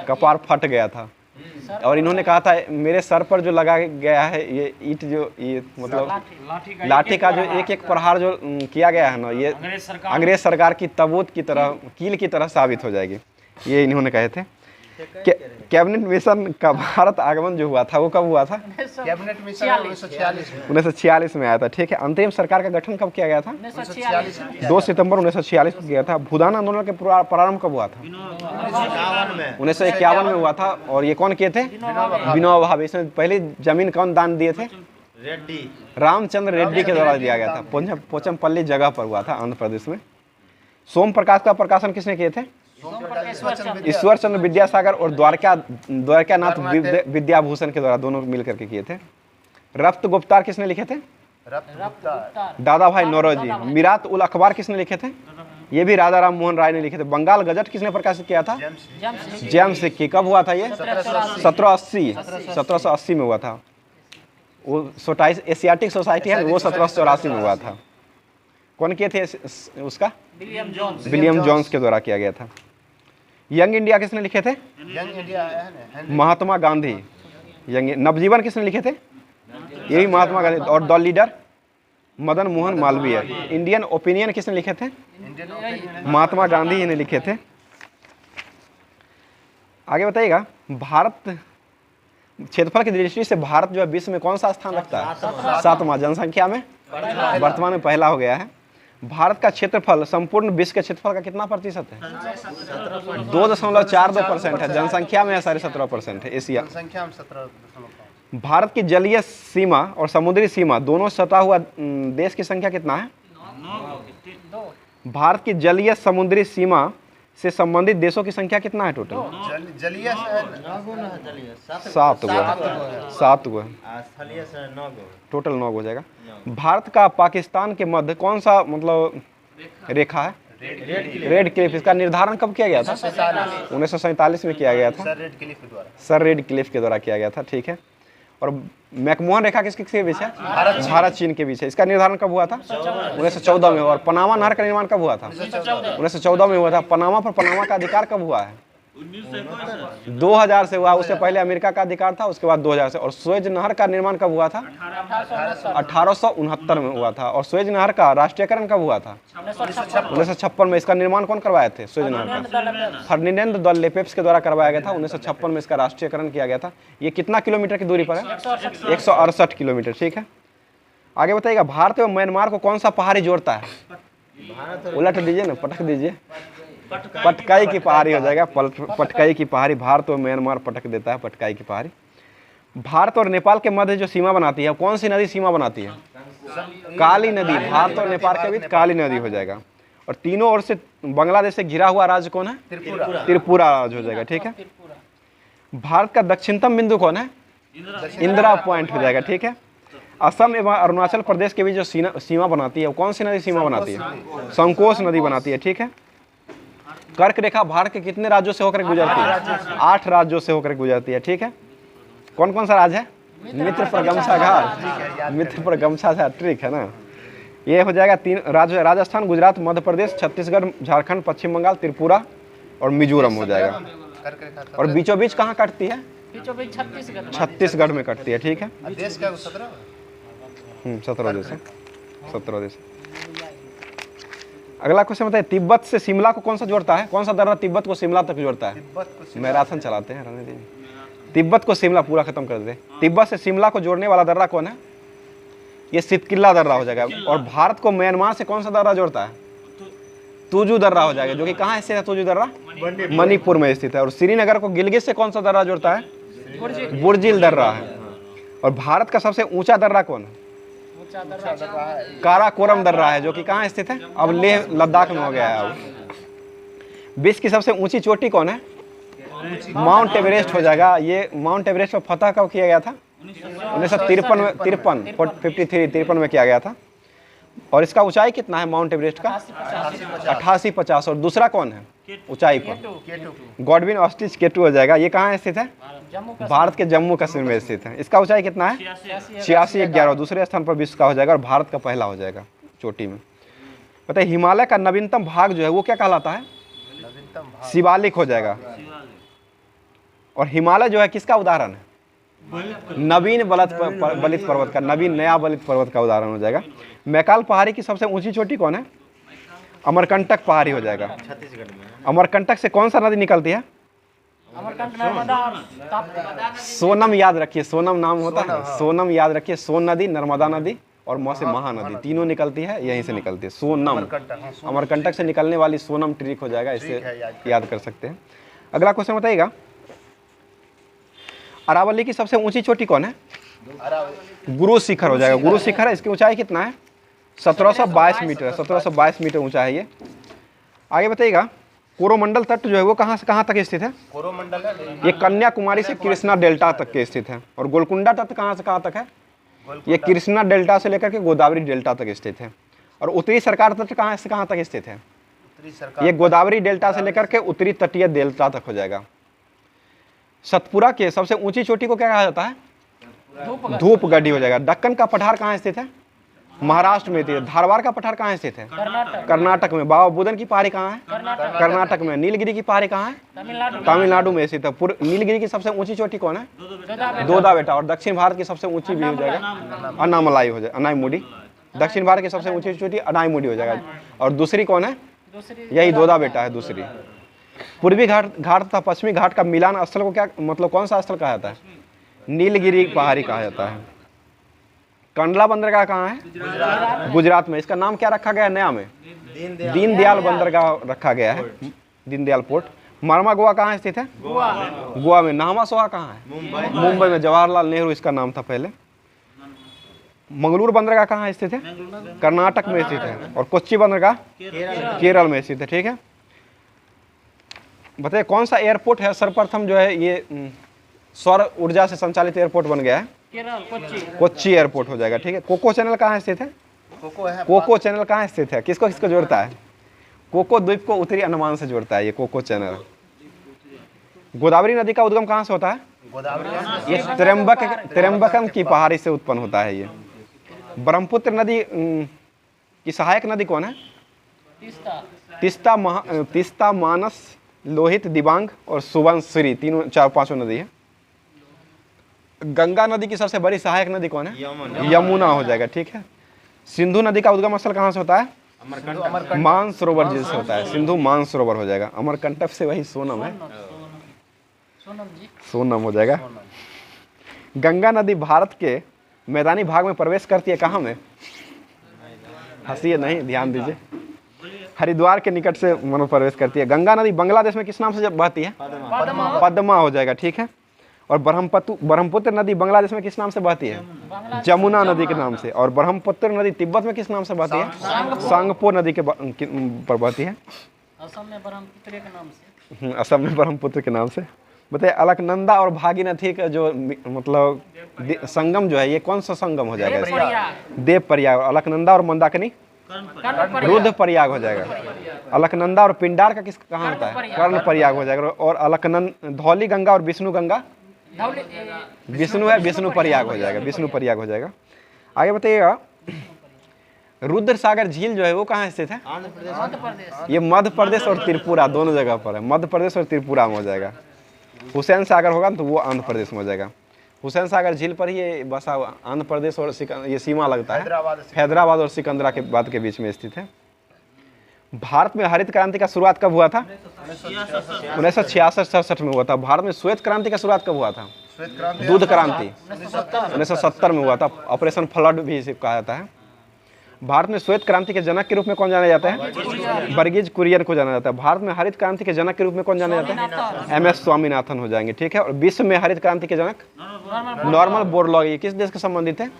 कपार फट गया था। और इन्होंने कहा था मेरे सर पर जो लगा गया है ये ईंट जो ये मतलब लाठी का जो एक एक प्रहार जो किया गया है ना ये अंग्रेज सरकार की तबूत की तरह कील की तरह साबित हो जाएगी। ये इन्होंने कहे थे। कैबिनेट मिशन का भारत आगमन जो हुआ था वो कब हुआ था? कैबिनेट मिशन 1946 में आया था। ठीक है। अंतरिम सरकार का गठन कब किया गया था? 2 सितंबर 1946 को किया था। भूदान आंदोलन के प्रारंभ कब हुआ था? 1951 में हुआ था। और ये कौन किए थे? विनोबा भावे। इसमें पहले जमीन कौन दान दिए थे? रेड्डी रामचंद्र रेड्डी के द्वारा दिया गया था। पोचमपल्ली जगह पर हुआ था आंध्र प्रदेश में। सोम प्रकाश का प्रकाशन किसने किए थे? ईश्वर चंद्र विद्यासागर और द्वारकानाथ विद्याभूषण के द्वारा दोनों मिलकर के किए थे। रफ्त गुप्तार किसने लिखे थे? दादा भाई नौरोजी। मिरात उल अखबार किसने लिखे थे? ये भी राजा राम मोहन राय ने लिखे थे। बंगाल गजट किसने प्रकाशित किया था? जेम्स सिक्की। कब हुआ था ये? 1780 में हुआ था। वो एशियाटिक सोसाइटी है वो 1784 में हुआ था। कौन किए थे उसका? विलियम जोन्स के द्वारा किया गया था। यंग इंडिया किसने लिखे थे? Young India Mahatma Gandhi. Young नवजीवन किसने लिखे थे? ये भी महात्मा गांधी। और the leader Madan Mohan Malviya. Indian opinion किसने लिखे थे? महात्मा गांधी ने लिखे थे। आगे बताइएगा। भारत क्षेत्रफल की दृष्टि से भारत जो है विश्व में कौन सा स्थान रखता है? 7वां। जनसंख्या में वर्तमान में पहला हो गया है। भारत का क्षेत्रफल संपूर्ण विश्व के क्षेत्रफल का कितना प्रतिशत है? 2.42% है। जनसंख्या में 17.5% है। एशिया जनसंख्या में 17.5। भारत की जलीय सीमा और समुद्री सीमा दोनों सटा हुआ देश की संख्या कितना है? भारत की जलीय समुद्री सीमा से संबंधित देशों की संख्या कितना है टोटल? जलीय से है ना? 9 गो ना है जलीय 7 गो। 7 गो है, स्थलीय से 9 गो। टोटल 9 हो जाएगा। भारत का पाकिस्तान के मध्य कौन सा मतलब रेखा है? Red Cliff. इसका निर्धारण कब किया गया था? 1947 में किया गया था, सर रेड क्लिफ के द्वारा। सर रेड क्लिफ के द्वारा किया गया था, ठीक है। और मैकमोहन रेखा किसके बीच है? भारत चीन के बीच है। इसका निर्धारण कब हुआ था? 1914 में। और पनामा नहर का निर्माण कब हुआ था? 1914 में हुआ था। पनामा पर पनामा का अधिकार कब हुआ है? 2000 से हुआ। उससे पहले अमेरिका का अधिकार था, उसके बाद 2000 से। और सुएज नहर का निर्माण कब हुआ था? 1869 में हुआ था। और सुएज नहर का राष्ट्रीयकरण कब हुआ था? 1956 में। इसका निर्माण कौन करवाए थे सुएज नहर का? फर्डिनेंड द लेपेप्स के द्वारा करवाया गया था। 1956 में इसका राष्ट्रीयकरण किया गया था। ये कितना किलोमीटर की दूरी पर है? 168 किलोमीटर, ठीक है। आगे बताइएगा, भारत एवं म्यांमार को कौन सा पहाड़ी जोड़ता है? उलट दीजिए ना, पटक दीजिए। पटकाई की पहाड़ी हो जाएगा। पटकाई की पहाड़ी। भारत और म्यांमार पटक देता है पटकाई की पहाड़ी। भारत और नेपाल के मध्य जो सीमा बनाती है, कौन सी नदी सीमा बनाती है? काली नदी। भारत और नेपाल के बीच काली नदी हो जाएगा। और तीनों ओर से बांग्लादेश से घिरा हुआ राज्य कौन है? त्रिपुरा राज्य हो जाएगा, ठीक है। भारत का दक्षिणतम बिंदु कौन है? इंदिरा पॉइंट हो जाएगा, ठीक है। असम एवं अरुणाचल प्रदेश के बीच जो सीमा बनाती है, वो कौन सी नदी सीमा बनाती है? संकोच नदी बनाती है, ठीक है। कर्क रेखा भारत के कितने राज्यों से होकर गुजरती है? 8 राज्यों से होकर गुजरती है, ठीक है। कौन कौन सा राज्य है? मित्र पर गमछा घाट, मित्र पर गमछा घाट, ठीक है ना। ये हो जाएगा 3 राज्य: राजस्थान, गुजरात, मध्य प्रदेश, छत्तीसगढ़, झारखंड, पश्चिम बंगाल, त्रिपुरा और मिजोरम हो जाएगा। और बीचों बीच कहाँ कटती है? छत्तीसगढ़ में कटती है, ठीक है। देश का 17 17 देश है, 17 देश। अगला क्वेश्चन बताइए, तिब्बत से शिमला को कौन सा जोड़ता है? कौन सा दर्रा तिब्बत को शिमला तक जोड़ता है? तिब्बत को मैराथन चलाते हैं रणनीति में। तिब्बत को शिमला पूरा खत्म कर दे। तिब्बत से शिमला को जोड़ने वाला दर्रा कौन है? ये सितकिल्ला दर्रा हो जाएगा। और भारत को म्यांमार से कौन सा दर्रा जोड़ता है? तुजू दर्रा हो जाएगा, जो कि कहाँ स्थित है? तुजू दर्रा मणिपुर में स्थित है। और श्रीनगर को गिलगित से कौन सा दर्रा जोड़ता है? बुर्जिल दर्रा है। और भारत का सबसे ऊंचा दर्रा कौन है? काराकोरम दर्रा है, जो कि कहाँ स्थित है? अब लेह लद्दाख में हो गया है। अब विश्व की सबसे ऊंची चोटी कौन है? माउंट एवरेस्ट हो जाएगा। ये माउंट एवरेस्ट पर फतह कब किया गया था? 1953 में किया गया था। और इसका ऊंचाई कितना है माउंट एवरेस्ट का? 8850। और दूसरा कौन है ऊंचाई पर? गॉडविन ऑस्ट्रिच केटू हो जाएगा। ये कहाँ स्थित है? भारत के जम्मू कश्मीर में स्थित है। इसका ऊंचाई कितना है? 8611। दूसरे स्थान पर विश्व का हो जाएगा और भारत का पहला हो जाएगा चोटी में। बताइए, हिमालय का नवीनतम भाग जो है वो क्या कहलाता है? शिवालिक हो जाएगा। और हिमालय जो है किसका उदाहरण है? नवीन बलित पर्वत का, नवीन नया बलित पर्वत का उदाहरण हो जाएगा। मैकाल पहाड़ी की सबसे ऊंची चोटी कौन है? अमरकंटक पहाड़ी हो जाएगा। छत्तीसगढ़ में। अमरकंटक से कौन सा नदी निकलती है? सोनम याद रखिए, सोनम नाम होता है। सोनम याद रखिए, सोन नदी, नर्मदा नदी और मौसे महानदी तीनों निकलती है, यहीं से निकलती है। सोनम, अमरकंटक से निकलने वाली सोनम ट्रिक हो जाएगा, इसे याद कर सकते हैं। अगला क्वेश्चन बताइएगा, अरावली की सबसे ऊंची चोटी कौन है? गुरु शिखर हो जाएगा। गुरु शिखर है, इसकी ऊंचाई कितना है? 1722 मीटर। 1722 मीटर ऊंचा है ये। आगे बताइएगा, कोरोमंडल तट जो है वो कहाँ से कहाँ तक स्थित है? कोरोमंडल ये कन्याकुमारी से कृष्णा डेल्टा तक के स्थित है। और गोलकुंडा तट कहाँ से कहाँ तक है? ये कृष्णा डेल्टा से लेकर के गोदावरी डेल्टा तक स्थित है। और उत्तरी सरकार तट कहाँ से कहाँ तक स्थित है? ये गोदावरी डेल्टा से लेकर के उत्तरी तटीय डेल्टा तक हो जाएगा। सतपुरा के सबसे ऊंची चोटी को क्या कहा जाता है? धूपगढ़ी हो जाएगा। दक्कन का पठार कहाँ स्थित है? महाराष्ट्र में स्थित है। धारवाड़ का पठार कहाँ स्थित है? कर्नाटक में। बाबा बुदन की पहाड़ी कहाँ है? कर्नाटक में। नीलगिरी की पहाड़ी कहाँ है? तमिलनाडु में स्थित है। नीलगिरी की सबसे ऊंची चोटी कौन है? दोदा बेटा। और दक्षिण भारत की सबसे ऊंची भी हो जाएगा अनामलाई हो जाएगा, अनाईमुडी। दक्षिण भारत की सबसे ऊंची चोटी अनाईमुडी हो जाएगा। और दूसरी कौन है? यही दोदा बेटा है दूसरी। पूर्वी घाट तथा पश्चिमी घाट का मिलान स्थल को क्या मतलब कौन सा स्थल कहा जाता है? नीलगिरी पहाड़ी कहा जाता है। कंडला बंदरगाह कहाँ है? गुजरात में। इसका नाम क्या रखा गया है नया में? दीनदयाल बंदरगाह रखा गया है, दीनदयाल पोर्ट। मारमा गोवा कहाँ स्थित है? गोवा में। नाहमा सोहा कहाँ है? मुंबई में। जवाहरलाल नेहरू इसका नाम था पहले। मंगलूर बंदरगाह कहाँ स्थित है? कर्नाटक में स्थित है। और कोच्चि बंदरगाह केरल में स्थित है, ठीक है। बताइए कौन सा एयरपोर्ट है सर्वप्रथम जो है ये सौर ऊर्जा से संचालित एयरपोर्ट बन गया है? केरल कोच्चि। कोच्चि एयरपोर्ट हो जाएगा, ठीक है। कोको चैनल कहाँ स्थित है? कोको है कोको चैनल कहाँ स्थित है? किसको किसको जोड़ता है? कोको द्वीप को उत्तरी अंडमान से जोड़ता है ये कोको चैनल। गोदावरी नदी का उद्गम कहाँ से होता है? गोदावरी ये त्र्यंबकम की पहाड़ी से उत्पन्न होता है ये। ब्रह्मपुत्र नदी की सहायक नदी कौन है? तीस्ता, मानस, लोहित, दिबांग और सुबनसिरी, तीनों 4-5 नदी है। गंगा नदी की सबसे बड़ी सहायक नदी कौन है? यमुना हो जाएगा, ठीक है। सिंधु नदी का उद्गम स्थल कहाँ से होता है? मानसरोवर झील से होता है। सिंधु मानसरोवर हो जाएगा। अमरकंटक से वही सोनम है, सोनम हो जाएगा। गंगा नदी भारत के मैदानी भाग में प्रवेश करती है, कहाँ में? हंसिए नहीं, ध्यान दीजिए। हरिद्वार के निकट से मनो प्रवेश करती है। गंगा नदी बांग्लादेश में किस नाम से बहती है? पद्मा हो जाएगा, ठीक है। और ब्रह्मपुत्र नदी बांग्लादेश में किस नाम से बहती है? जमुना नदी के नाम से। और ब्रह्मपुत्र नदी तिब्बत में किस नाम से बहती है? सांगपो नदी के पर बहती है। असम में ब्रह्मपुत्र के नाम से। असम में ब्रह्मपुत्र के नाम से। बताइए अलकनंदा और भागीरथी का जो मतलब संगम जो है ये कौन सा संगम हो जाएगा? देव प्रयाग। अलकनंदा और मंदाकिनी रुद्र प्रयाग हो जाएगा। अलकनंदा और पिंडार का किस कहाँ होता है? कर्ण प्रयाग हो जाएगा। और धौली गंगा और विष्णु गंगा, विष्णु है, विष्णु प्रयाग हो जाएगा, विष्णु प्रयाग हो जाएगा। आगे बताइएगा रुद्र सागर झील जो है वो कहाँ स्थित है? ये मध्य प्रदेश और त्रिपुरा दोनों जगह पर है। मध्य प्रदेश और त्रिपुरा में हो जाएगा। हुसैन सागर होगा तो वो आंध्र प्रदेश में हो जाएगा। हुसैन सागर झील पर ही ये बसा आंध्र प्रदेश और ये सीमा लगता है, हैदराबाद और सिकंदराबाद के बीच में स्थित है। भारत में हरित क्रांति का शुरुआत कब हुआ था? 1966-67 में हुआ था। भारत में श्वेत क्रांति का शुरुआत कब हुआ था? दूध क्रांति 1970 में हुआ था। ऑपरेशन फ्लड भी इसे कहा जाता है। भारत में श्वेत क्रांति के जनक के रूप में कौन जाना जाता है? वर्गीज कुरियन को जाना जाता है। भारत में हरित क्रांति के जनक के रूप में कौन जाना जाता है? MS स्वामीनाथन हो जाएंगे, ठीक है। और विश्व में हरित क्रांति के जनक नॉर्मन बोरलॉग। ये किस देश के संबंधित है?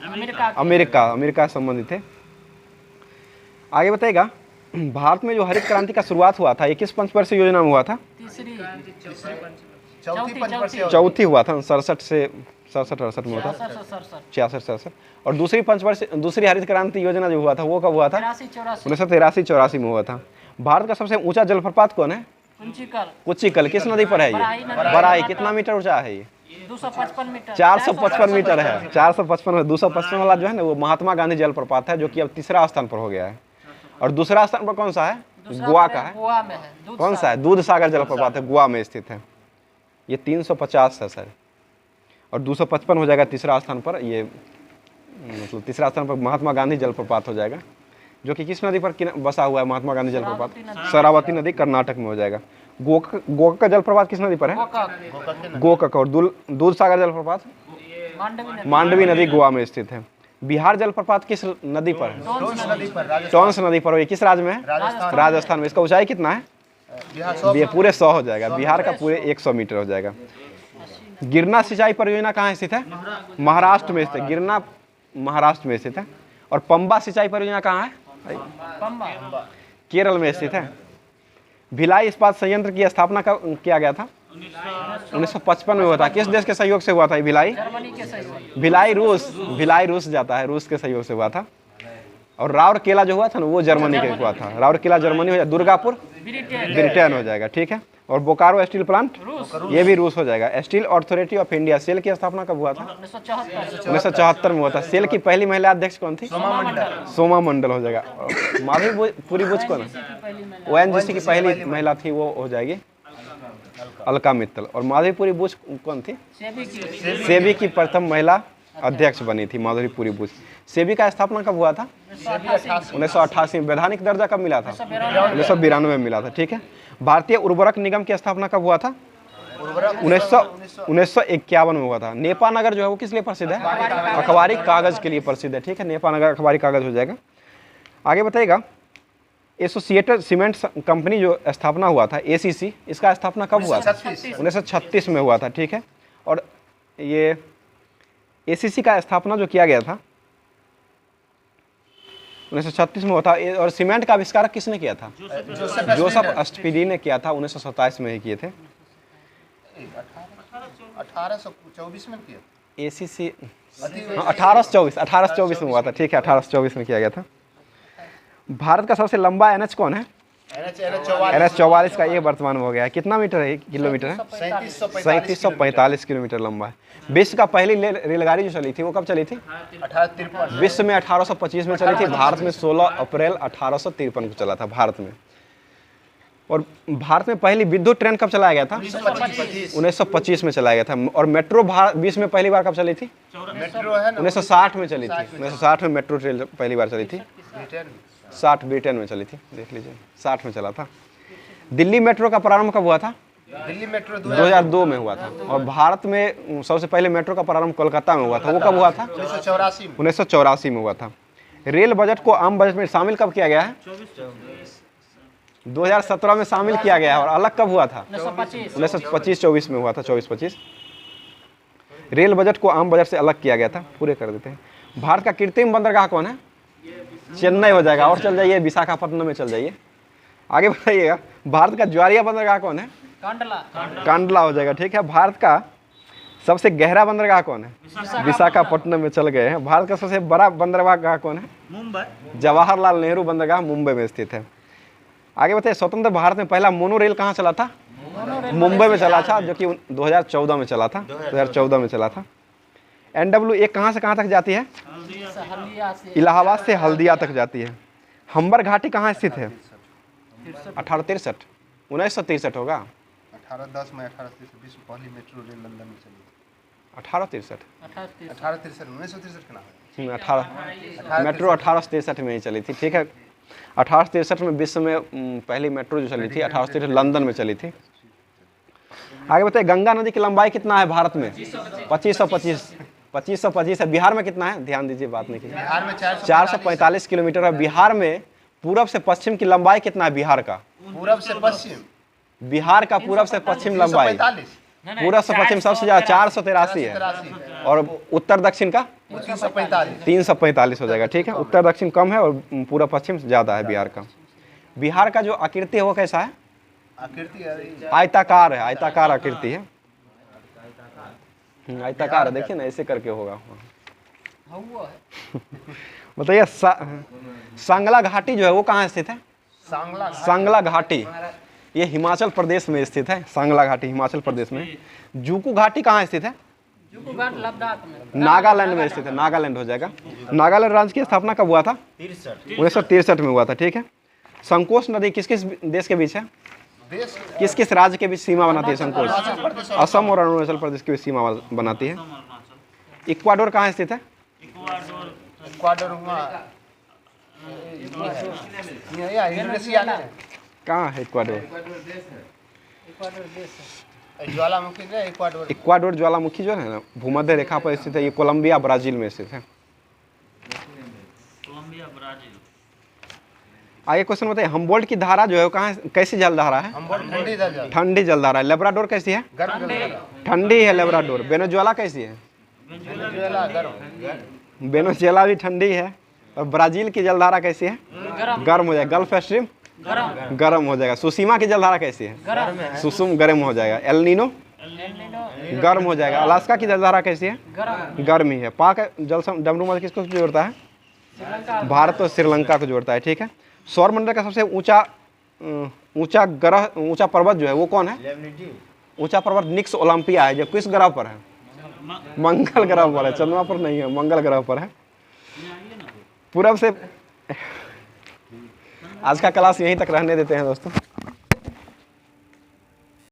अमेरिका से संबंधित है। आगे बताइएगा भारत में जो हरित क्रांति का शुरुआत हुआ था ये किस पंचवर्षीय योजना में हुआ था? चौथी हुआ था। 67-68 में हुआ था। 66-67। और दूसरी हरित क्रांति योजना जो हुआ था वो कब हुआ था? 1983-84 में हुआ था। भारत का सबसे ऊंचा जलप्रपात कौन है? कुच्चिकल। किस नदी पर है ये? बराई। कितना मीटर ऊंचा है ये? 255 मीटर। 455 मीटर है। 455 255 वाला जो है ना वो महात्मा गांधी जलप्रपात है जो कि अब तीसरा स्थान पर हो गया है। और दूसरा स्थान पर कौन सा है? गोवा का है। गोवा में है। कौन सा है? दूध सागर जलप्रपात है, गोवा में स्थित है। ये 350 है सर। और 255 हो जाएगा तीसरा स्थान पर। ये मतलब तीसरा स्थान पर महात्मा गांधी जलप्रपात हो जाएगा जो कि किस नदी पर बसा हुआ है? महात्मा गांधी जलप्रपात शरावती नदी कर्नाटक में हो जाएगा। गोकक का जलप्रपात किस नदी पर है? गोकक। और दूध सागर जलप्रपात मांडवी नदी गोवा में स्थित है। बिहार जलप्रपात किस नदी पर है? टोंस नदी पर। किस राज्य में है? राजस्थान में। इसका ऊंचाई कितना है? ये पूरे 100 हो जाएगा। बिहार का पूरे 100 मीटर हो जाएगा। गिरना सिंचाई परियोजना कहाँ स्थित है? महाराष्ट्र में स्थित है। गिरना महाराष्ट्र में स्थित है। और पंबा सिंचाई परियोजना कहाँ है? केरल में स्थित है। भिलाई इस्पात संयंत्र की स्थापना कब किया गया था? 1955 में हुआ था। किस देश के सहयोग से हुआ था? भिलाई रूस जाता है, रूस के सहयोग से हुआ था। और राउरकेला जो हुआ था ना वो जर्मनी के हुआ था। राउरकेला जर्मनी हो जाएगा। दुर्गापुर ब्रिटेन हो जाएगा, ठीक है। और बोकारो स्टील प्लांट ये भी रूस हो जाएगा। Steel authority of India SAIL की स्थापना कब हुआ था? 1974 में हुआ था। सेल की पहली महिला अध्यक्ष कौन थी? सोमा मंडल हो जाएगा। माधवीपुरी बुच कौन है? ONGC की पहली महिला थी वो हो जाएगी अलका मित्तल। और माधवीपुरी बुच कौन थी? सेबी की प्रथम महिला अध्यक्ष बनी थी माधवीपुरी बुच। सेबी का स्थापना कब हुआ था? 1988 में। वैधानिक दर्जा कब मिला था? 1992 में मिला था, ठीक है। भारतीय उर्वरक निगम की स्थापना कब हुआ था? 1951 में हुआ था। नेपानगर जो है वो किस लिए प्रसिद्ध है? अखबारी कागज के लिए प्रसिद्ध है, ठीक है। नेपानगर अखबारी कागज हो जाएगा। आगे बताइएगा एसोसिएटेड सीमेंट कंपनी जो स्थापना हुआ था ACC, इसका स्थापना कब हुआ था? 1936 में हुआ था, ठीक है। और ये ACC का स्थापना जो किया गया था 1936 में हुआ था। और सीमेंट का आविष्कार किसने किया था? जोसेफ अस्टफील्ड ने किया था, 1927 में ही किए थे। 1824 में किया। ACC 1824 में हुआ था, ठीक है, 1824 में किया गया था। भारत का सबसे लंबा NH कौन है? NH 44 का ये वर्तमान में हो गया है। कितना मीटर है, किलोमीटर है? 3745 किलोमीटर लंबा है। विश्व का पहली रेलगाड़ी जो चली थी वो कब चली थी? 1853। विश्व में 1825 में चली थी, भारत में 16 अप्रैल 1853 को चला था भारत में। और भारत में पहली विद्युत ट्रेन कब चलाया गया था? 1925 में चलाया गया था। और मेट्रो विश्व में पहली बार कब चली थी? मेट्रो है ना, 1960 में चली थी। 1960 में मेट्रो ट्रेन पहली बार चली थी। 60 ब्रिटेन में चली थी, देख लीजिए, 60 में चला था। दिल्ली मेट्रो का प्रारंभ कब हुआ था? दिल्ली मेट्रो 2002 में हुआ था। और भारत में सबसे पहले मेट्रो का प्रारंभ कोलकाता में हुआ था, वो कब हुआ था? 1984 में हुआ था। रेल बजट को आम बजट में शामिल कब किया गया है? 2017 में शामिल किया गया है। और अलग कब हुआ था? 1925-24 में हुआ था, 24-25। रेल बजट को आम बजट से अलग किया गया था। पूरे कर देते हैं। भारत का कृत्रिम बंदरगाह कौन है? चेन्नई हो जाएगा। और चल जाइए विशाखापट्टनम में चल जाइए, आगे बताइएगा। भारत का ज्वारिया बंदरगाह कौन है? कांडला हो जाएगा, ठीक है। भारत का सबसे गहरा बंदरगाह कौन है? विशाखापट्टनम में चल गए हैं। भारत का सबसे बड़ा बंदरगाह कौन है? मुंबई। जवाहरलाल नेहरू बंदरगाह मुंबई में स्थित है। आगे बताइए, स्वतंत्र भारत में पहला मोनो रेल कहाँ चला था? मुंबई में चला था, जो कि 2014 में चला था। 2014 में चला था। NW1 कहाँ से कहाँ तक जाती है? इलाहाबाद से हल्दिया तक जाती है। हम्बर घाटी कहाँ स्थित है? 1863 1963 होगा। 1810 में 1863 विश्व पहली मेट्रो रेल लंदन में चली। 1863 1863 1963 का नाम है। 18 मेट्रो 1863 में ही चली थी, ठीक है। 1863 में विश्व में पहली मेट्रो जो चली थी 1863 लंदन में चली थी। आगे बताइए, गंगा नदी की लंबाई कितना है भारत में? 2525 है। बिहार में कितना है? ध्यान दीजिए, बात नहीं कीजिए। बिहार में 445 किलोमीटर है। बिहार में पूरब से पश्चिम की लंबाई कितना है बिहार का? पूरब से पश्चिम, बिहार का पूरब से पश्चिम लंबाई, 345, पूरब से पश्चिम सबसे ज्यादा 483 है। और उत्तर दक्षिण का 345। 345 हो जाएगा, ठीक है। उत्तर दक्षिण कम है और पूरा पश्चिम ज्यादा है बिहार का। बिहार का जो आकृति है वो कैसा है? आकृति आयताकार है, आयताकार आकृति है। आयताकार है, देखिए ना, ऐसे करके होगा। बताइए, सांगला घाटी जो है वो कहाँ स्थित है? सांगला घाटी ये हिमाचल प्रदेश में स्थित है। सांगला घाटी हिमाचल प्रदेश में। जूकू घाटी कहाँ स्थित है? लद्दाख में, नागालैंड में स्थित है, नागालैंड हो जाएगा। नागालैंड राज्य की स्थापना कब हुआ था? 1963 में हुआ था, ठीक है। संकोच नदी किस किस देश के बीच है? किस किस राज्य के बीच सीमा बनाती है संकोच? असम और अरुणाचल प्रदेश के बीच सीमा बनाती है। इक्वाडोर कहाँ स्थित है? इक्वाडोर हुआ इंडोनेशिया में। कहाँ है इक्वाडोर? ज्वालामुखी है इक्वाडोर। इक्वाडोर ज्वालामुखी जो है ना, भूमध्य रेखा पर स्थित है। ये कोलंबिया ब्राजील में स्थित है। आगे क्वेश्चन बताइए, हम्बोल्ट की धारा जो है वो कहाँ, कैसी जलधारा है? ठंडी जलधारा है। लेब्राडोर कैसी है? ठंडी है लेब्राडोर। वेनेजुएला कैसी है? वेनेजुएला भी ठंडी है। और ब्राजील की जलधारा कैसी है? गर्म हो जाएगा। गल्फ स्ट्रीम गर्म हो जाएगा। सुसीमा की जलधारा कैसी है? सुसुम गर्म हो जाएगा। एल नीनो गर्म हो जाएगा। अलास्का की जलधारा कैसी है? गर्म ही है। पाक जल डमरूमल किसको जोड़ता है? भारत और श्रीलंका को जोड़ता है, ठीक है। सौरमंडल का सबसे ऊंचा पर्वत जो है वो कौन है? ऊंचा पर्वत निक्स ओलंपिया है, जो किस ग्रह पर है? मंगल ग्रह पर है, चंद्रमा पर नहीं है, मंगल ग्रह पर है। पूरब से आज का क्लास यहीं तक रहने देते हैं दोस्तों।